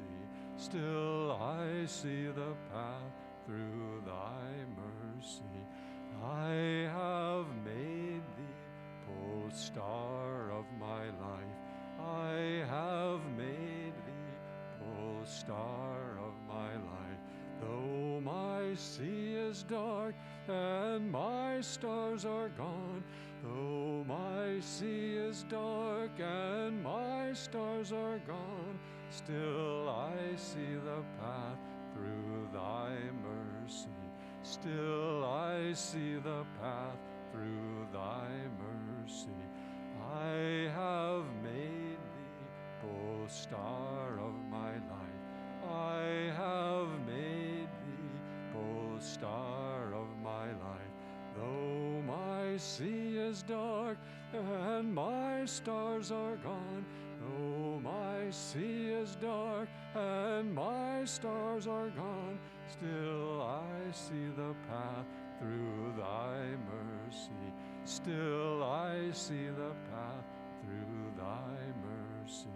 Still I see the path through thy mercy. I have made thee pole star of my life. I have made thee pole star of my life. Though my sea is dark and my stars are gone, though my sea is dark and my stars are gone, still I see the path through thy mercy. Still I see the path through thy mercy. I have made thee pole star of my life. I have made thee pole star of my life. Though my sea is dark and my stars are gone, though my sea is dark and my stars are gone, still I see the path through thy mercy. Still I see the path through thy mercy.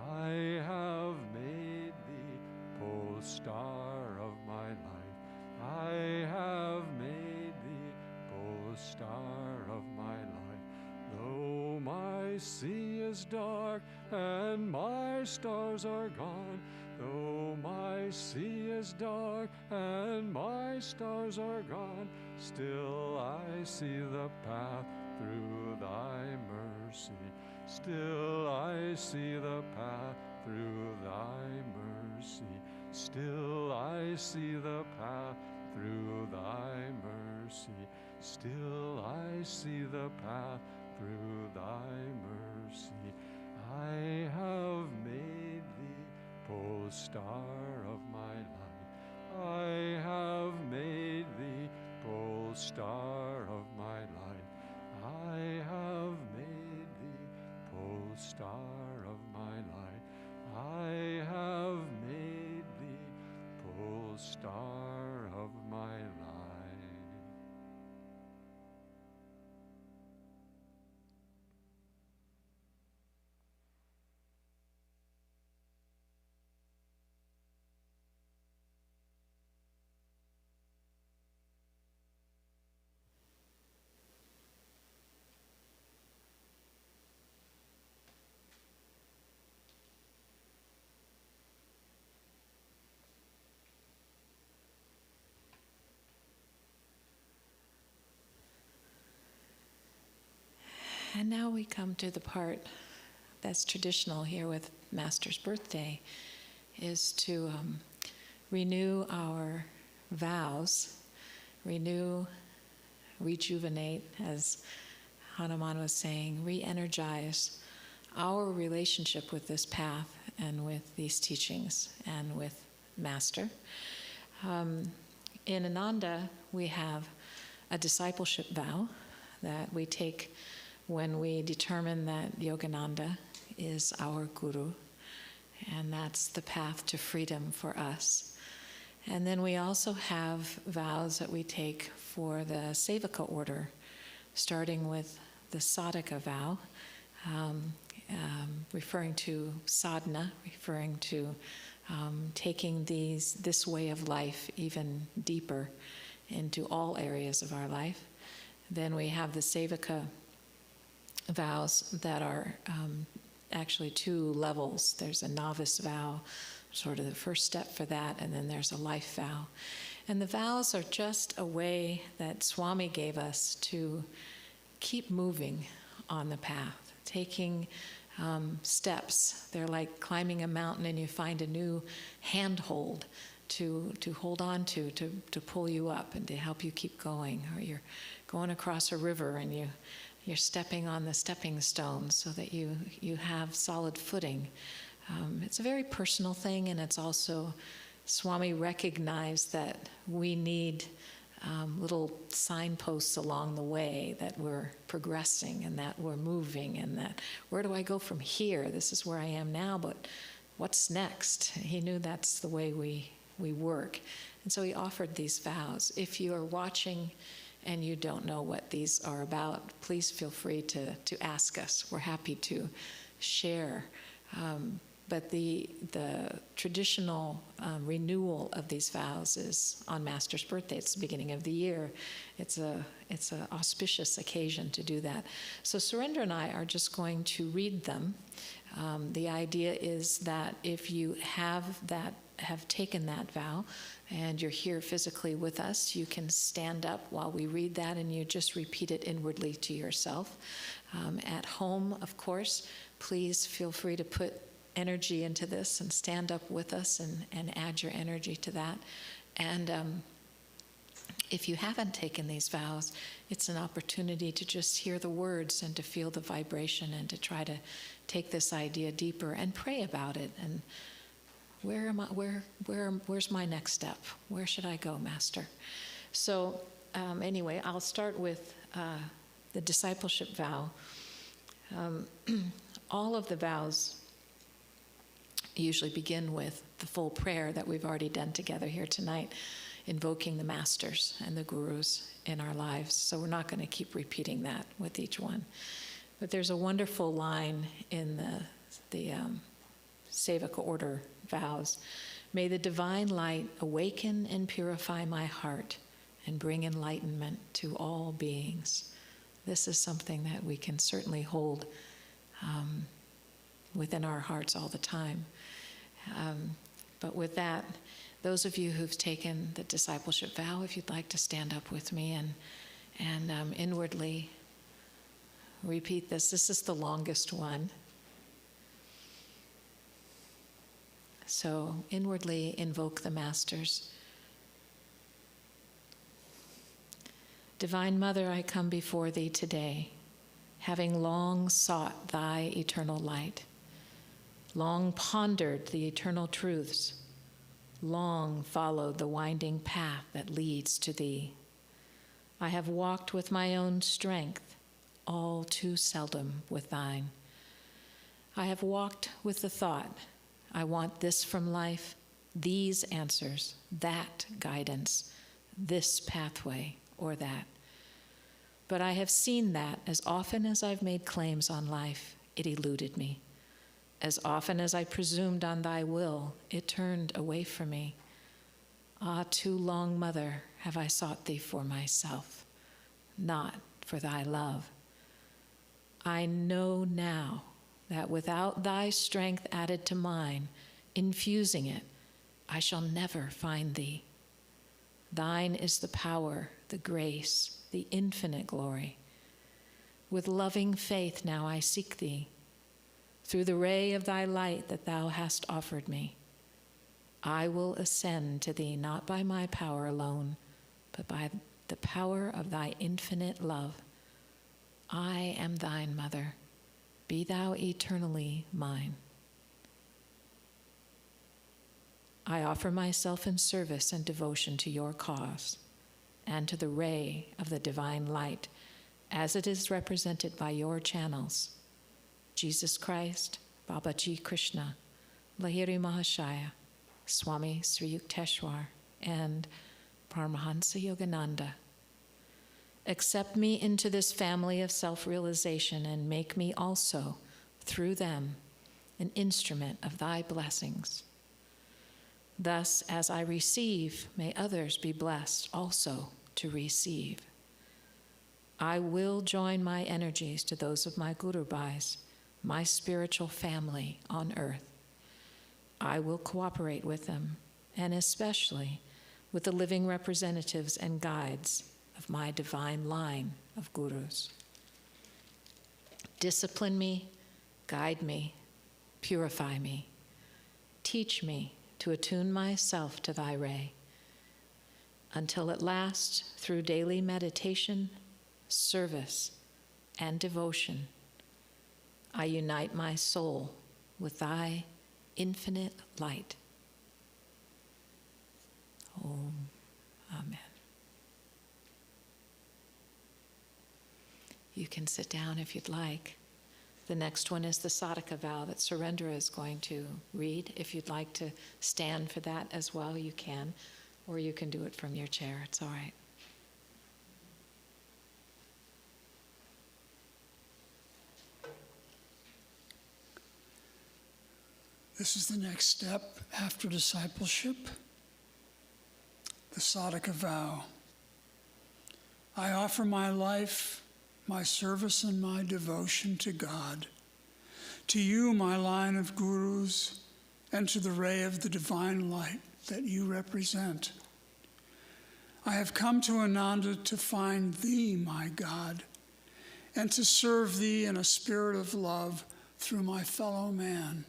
I have made thee pole star of my life. I have made thee pole star of my life. Though my sea is dark and my stars are gone, though my sea is dark and my stars are gone, still I see the path through thy mercy. Still I see the path through thy mercy. Still I see the path through thy mercy. Still I see the path through thy mercy. I have made thee pole star of my life. I have made thee pole star of my life. I have made thee pole star of my life. I have made thee pole star of my life. And now we come to the part that's traditional here with Master's birthday, is to renew our vows, rejuvenate, as Hanuman was saying, re-energize our relationship with this path and with these teachings and with Master. In Ananda, we have a discipleship vow that we take when we determine that Yogananda is our guru, and that's the path to freedom for us. And then we also have vows that we take for the Sevaka order, starting with the Sadika Vow, referring to sadhana, referring to taking this way of life even deeper into all areas of our life. Then we have the Sevaka vows that are actually two levels. There's a novice vow, sort of the first step for that, and then there's a life vow. And the vows are just a way that Swami gave us to keep moving on the path, taking steps. They're like climbing a mountain and you find a new handhold to hold on to pull you up and to help you keep going. Or you're going across a river and you're stepping on the stepping stones so that you have solid footing. It's a very personal thing, and it's also, Swami recognized that we need little signposts along the way that we're progressing and that we're moving and that, where do I go from here? This is where I am now, but what's next? He knew that's the way we work. And so he offered these vows. If you are watching and you don't know what these are about, please feel free to ask us. We're happy to share. But the traditional renewal of these vows is on Master's birthday. It's the beginning of the year. It's an auspicious occasion to do that. So Surendra and I are just going to read them. The idea is that if you have taken that vow and you're here physically with us, you can stand up while we read that and you just repeat it inwardly to yourself. At home, of course, please feel free to put energy into this and stand up with us and add your energy to that. And if you haven't taken these vows, it's an opportunity to just hear the words and to feel the vibration and to try to take this idea deeper and pray about it. And where's my next step? Where should I go, Master? So anyway, I'll start with the discipleship vow. All of the vows usually begin with the full prayer that we've already done together here tonight, invoking the masters and the gurus in our lives. So we're not going to keep repeating that with each one. But there's a wonderful line in the Sevaka order vows. May the divine light awaken and purify my heart and bring enlightenment to all beings. This is something that we can certainly hold within our hearts all the time. But with that, those of you who've taken the discipleship vow, if you'd like to stand up with me and inwardly repeat this. This is the longest one. So inwardly invoke the masters. Divine Mother, I come before thee today, having long sought thy eternal light, long pondered the eternal truths, long followed the winding path that leads to thee. I have walked with my own strength, all too seldom with thine. I have walked with the thought, I want this from life, these answers, that guidance, this pathway or that. But I have seen that as often as I've made claims on life, it eluded me. As often as I presumed on thy will, it turned away from me. Ah, too long, Mother, have I sought thee for myself, not for thy love. I know now that without thy strength added to mine, infusing it, I shall never find thee. Thine is the power, the grace, the infinite glory. With loving faith now I seek thee, through the ray of thy light that thou hast offered me. I will ascend to thee not by my power alone, but by the power of thy infinite love. I am thine, Mother. Be thou eternally mine. I offer myself in service and devotion to your cause and to the ray of the divine light as it is represented by your channels, Jesus Christ, Babaji Krishna, Lahiri Mahashaya, Swami Sri Yukteswar, and Paramhansa Yogananda. Accept me into this family of self-realization and make me also, through them, an instrument of thy blessings. Thus, as I receive, may others be blessed also to receive. I will join my energies to those of my Guru Bhais, my spiritual family on earth. I will cooperate with them, and especially with the living representatives and guides of my divine line of gurus. Discipline me, guide me, purify me. Teach me to attune myself to thy ray, until at last, through daily meditation, service, and devotion, I unite my soul with thy infinite light. Om. Amen. You can sit down if you'd like. The next one is the Sadika Vow that Surendra is going to read. If you'd like to stand for that as well, you can, or you can do it from your chair. It's all right. This is the next step after discipleship, the Sadika Vow. I offer my life, my service, and my devotion to God, to you, my line of gurus, and to the ray of the divine light that you represent. I have come to Ananda to find thee, my God, and to serve thee in a spirit of love through my fellow man.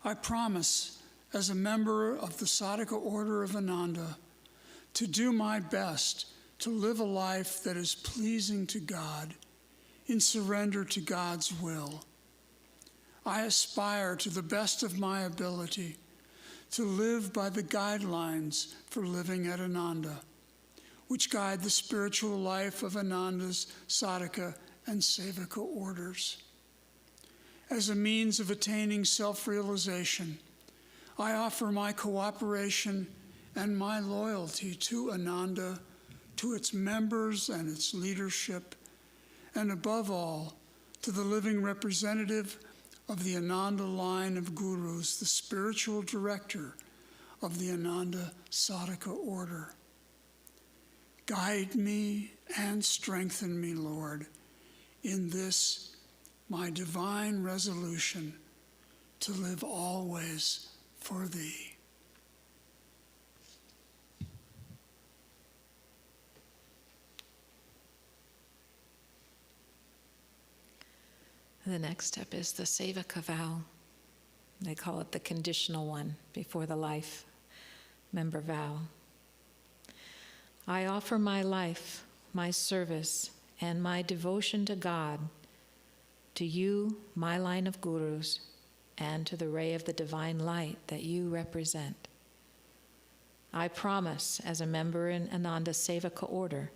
I promise, as a member of the Sadika Order of Ananda, to do my best to live a life that is pleasing to God, in surrender to God's will. I aspire to the best of my ability to live by the guidelines for living at Ananda, which guide the spiritual life of Ananda's Sadika and Sevaka orders. As a means of attaining self-realization, I offer my cooperation and my loyalty to Ananda, to its members and its leadership, and above all, to the living representative of the Ananda line of gurus, the spiritual director of the Ananda Sadika order. Guide me and strengthen me, Lord, in this my divine resolution to live always for thee. The next step is the Sevaka Vow. They call it the conditional one before the life member vow. I offer my life, my service, and my devotion to God, to you, my line of gurus, and to the ray of the divine light that you represent. I promise, as a member in Ananda Sevaka order,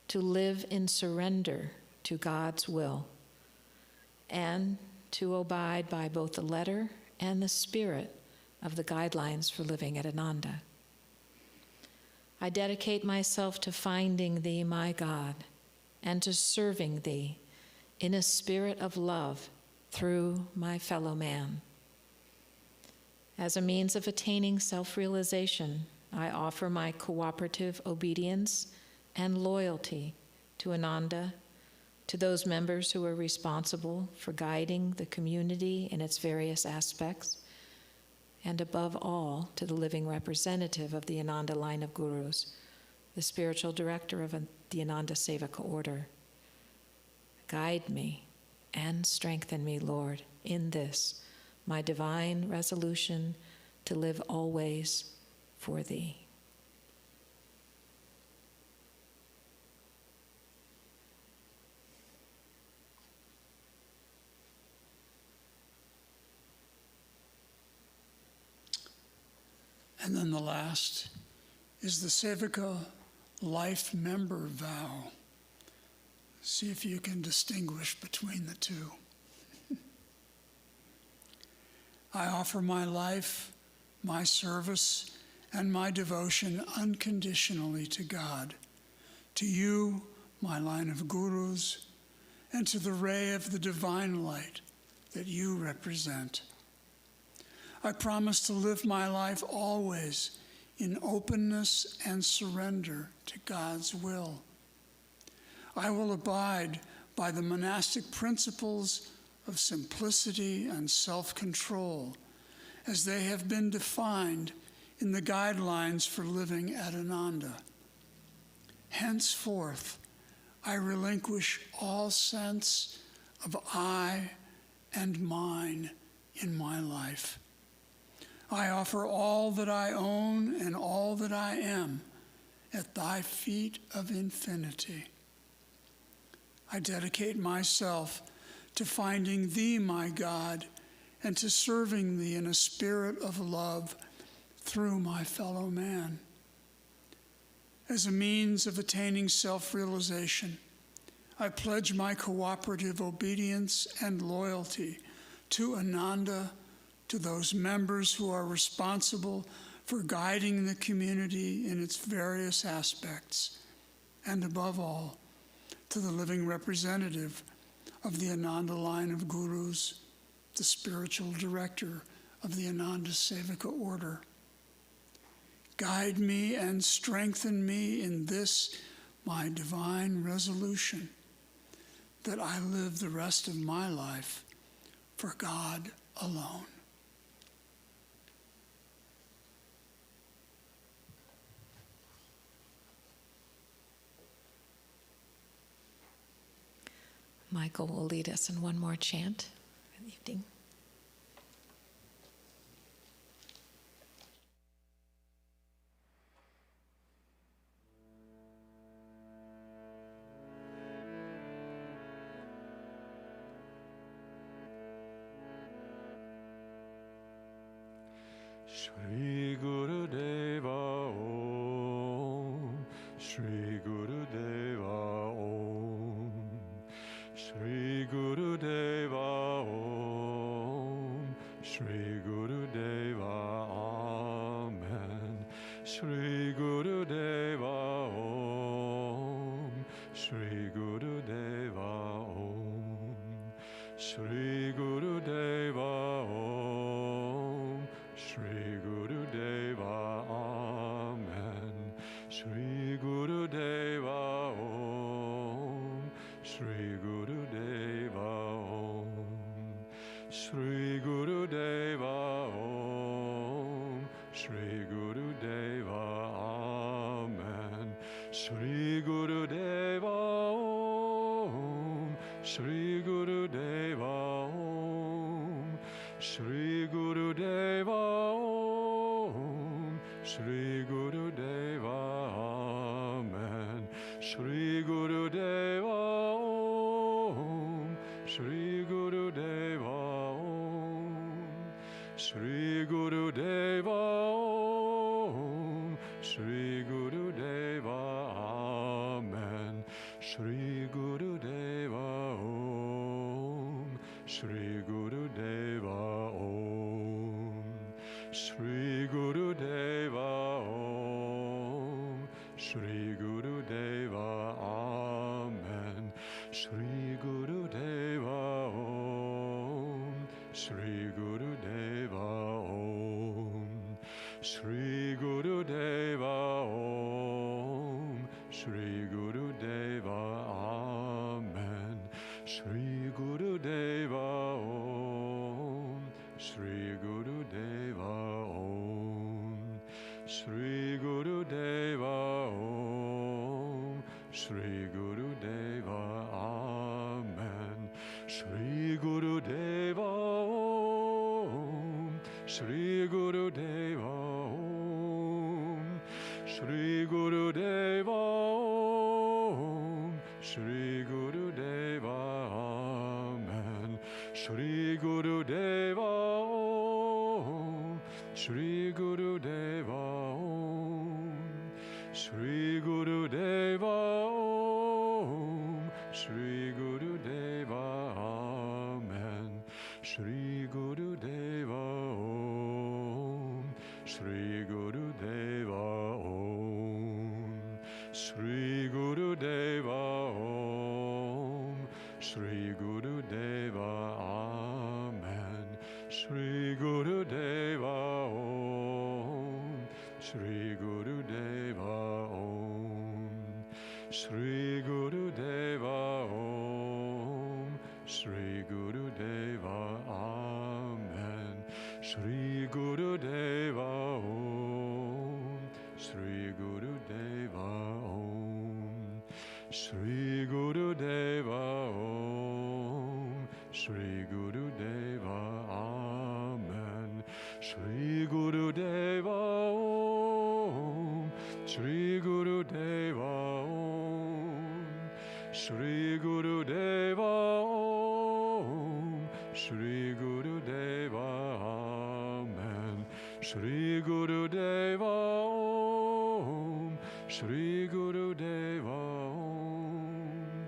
to live in surrender to God's will, and to abide by both the letter and the spirit of the guidelines for living at Ananda. I dedicate myself to finding thee, my God, and to serving thee in a spirit of love through my fellow man. As a means of attaining self-realization, I offer my cooperative obedience and loyalty to Ananda, to those members who are responsible for guiding the community in its various aspects, and above all, to the living representative of the Ananda line of gurus, the spiritual director of the Ananda Sevaka order. Guide me and strengthen me, Lord, in this, my divine resolution to live always for thee. And then the last is the Sevaka Life Member Vow. See if you can distinguish between the two. I offer my life, my service, and my devotion unconditionally to God, to you, my line of gurus, and to the ray of the divine light that you represent. I promise to live my life always in openness and surrender to God's will. I will abide by the monastic principles of simplicity and self-control as they have been defined in the guidelines for living at Ananda. Henceforth, I relinquish all sense of I and mine in my life. I offer all that I own and all that I am at thy feet of infinity. I dedicate myself to finding thee, my God, and to serving thee in a spirit of love through my fellow man. As a means of attaining self-realization, I pledge my cooperative obedience and loyalty to Ananda, to those members who are responsible for guiding the community in its various aspects, and above all, to the living representative of the Ananda line of gurus, the spiritual director of the Ananda Sevaka order. Guide me and strengthen me in this, my divine resolution, that I live the rest of my life for God alone. Michael will lead us in one more chant for the evening. Shri Guru Deva Om, Shri Guru Deva Om, Shri Guru Deva Om, Shri Guru Deva Amen. Shri Guru Deva Om, Shri Guru Deva Om, Shri Guru Deva Om, Shri Guru Deva Amen. Shri Guru Deva Om, Shri Guru Deva Om, Shri Guru Deva Om, Shri Guru Deva Amen. Shri Guru Deva Om, Shri Guru Deva Om, Shri Guru Deva Om, Shri Guru Deva Amen. Shri Guru Deva Om, Shri Guru Deva Om, Shri Guru Deva Om, Shri Guru Deva Amen. Shri Guru Deva Om, Shri Guru Deva Om, Shri Guru Deva Om, Shri Guru Deva Amen. Shri Guru Deva Om, Shri Guru Deva Om, Shri Guru Deva Om, Shri Guru Deva Amen. Shri Guru Deva Om, Shri Guru Deva Om, Shri Guru Deva Om, Shri Guru Deva Amen. Shri Guru Deva Om, Shri Guru Deva Om, Shri Guru Deva Om, Shri Guru Deva Amen. Shri Guru Deva Om, Shri Guru Deva Om, Shri Guru Deva Om, Shri Guru Deva Amen. Shri Guru Deva Om, Shri Guru Deva Om, Shri Guru Deva Om, Shri Guru Deva Amen. Shri Guru Deva Om, Shri Guru Deva Om, Shri Guru Deva Om, Shri Guru Deva Amen. Shri Guru Deva Om, Shri Guru Deva Om, Shri Guru Deva Om, Shri Guru Deva Amen. Shri Guru Deva Om, Shri Guru Deva Om, Shri Guru Deva Om, Shri Guru Deva Amen. Shri Guru Deva Om, Shri Guru Deva Om,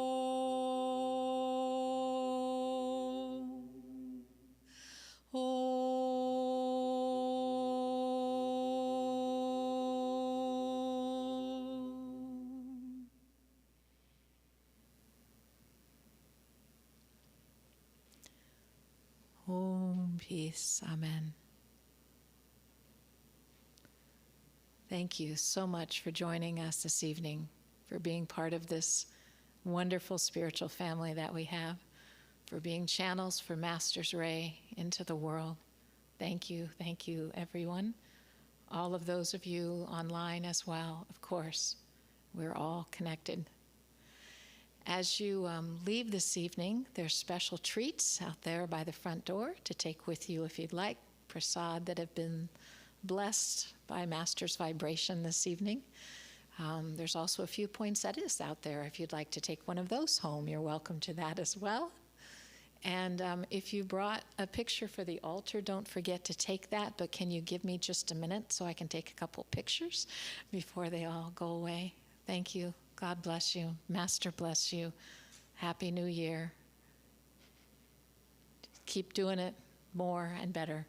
Om peace. Amen. Thank you so much for joining us this evening, for being part of this wonderful spiritual family that we have, for being channels for Master's ray into the world. Thank you, everyone. All of those of you online as well, of course, we're all connected. As you leave this evening, there's special treats out there by the front door to take with you if you'd like. Prasad that have been blessed by Master's vibration this evening. There's also a few poinsettias out there. If you'd like to take one of those home, you're welcome to that as well. And if you brought a picture for the altar, don't forget to take that, but can you give me just a minute so I can take a couple pictures before they all go away? Thank you. God bless you. Master bless you. Happy New Year. Keep doing it more and better.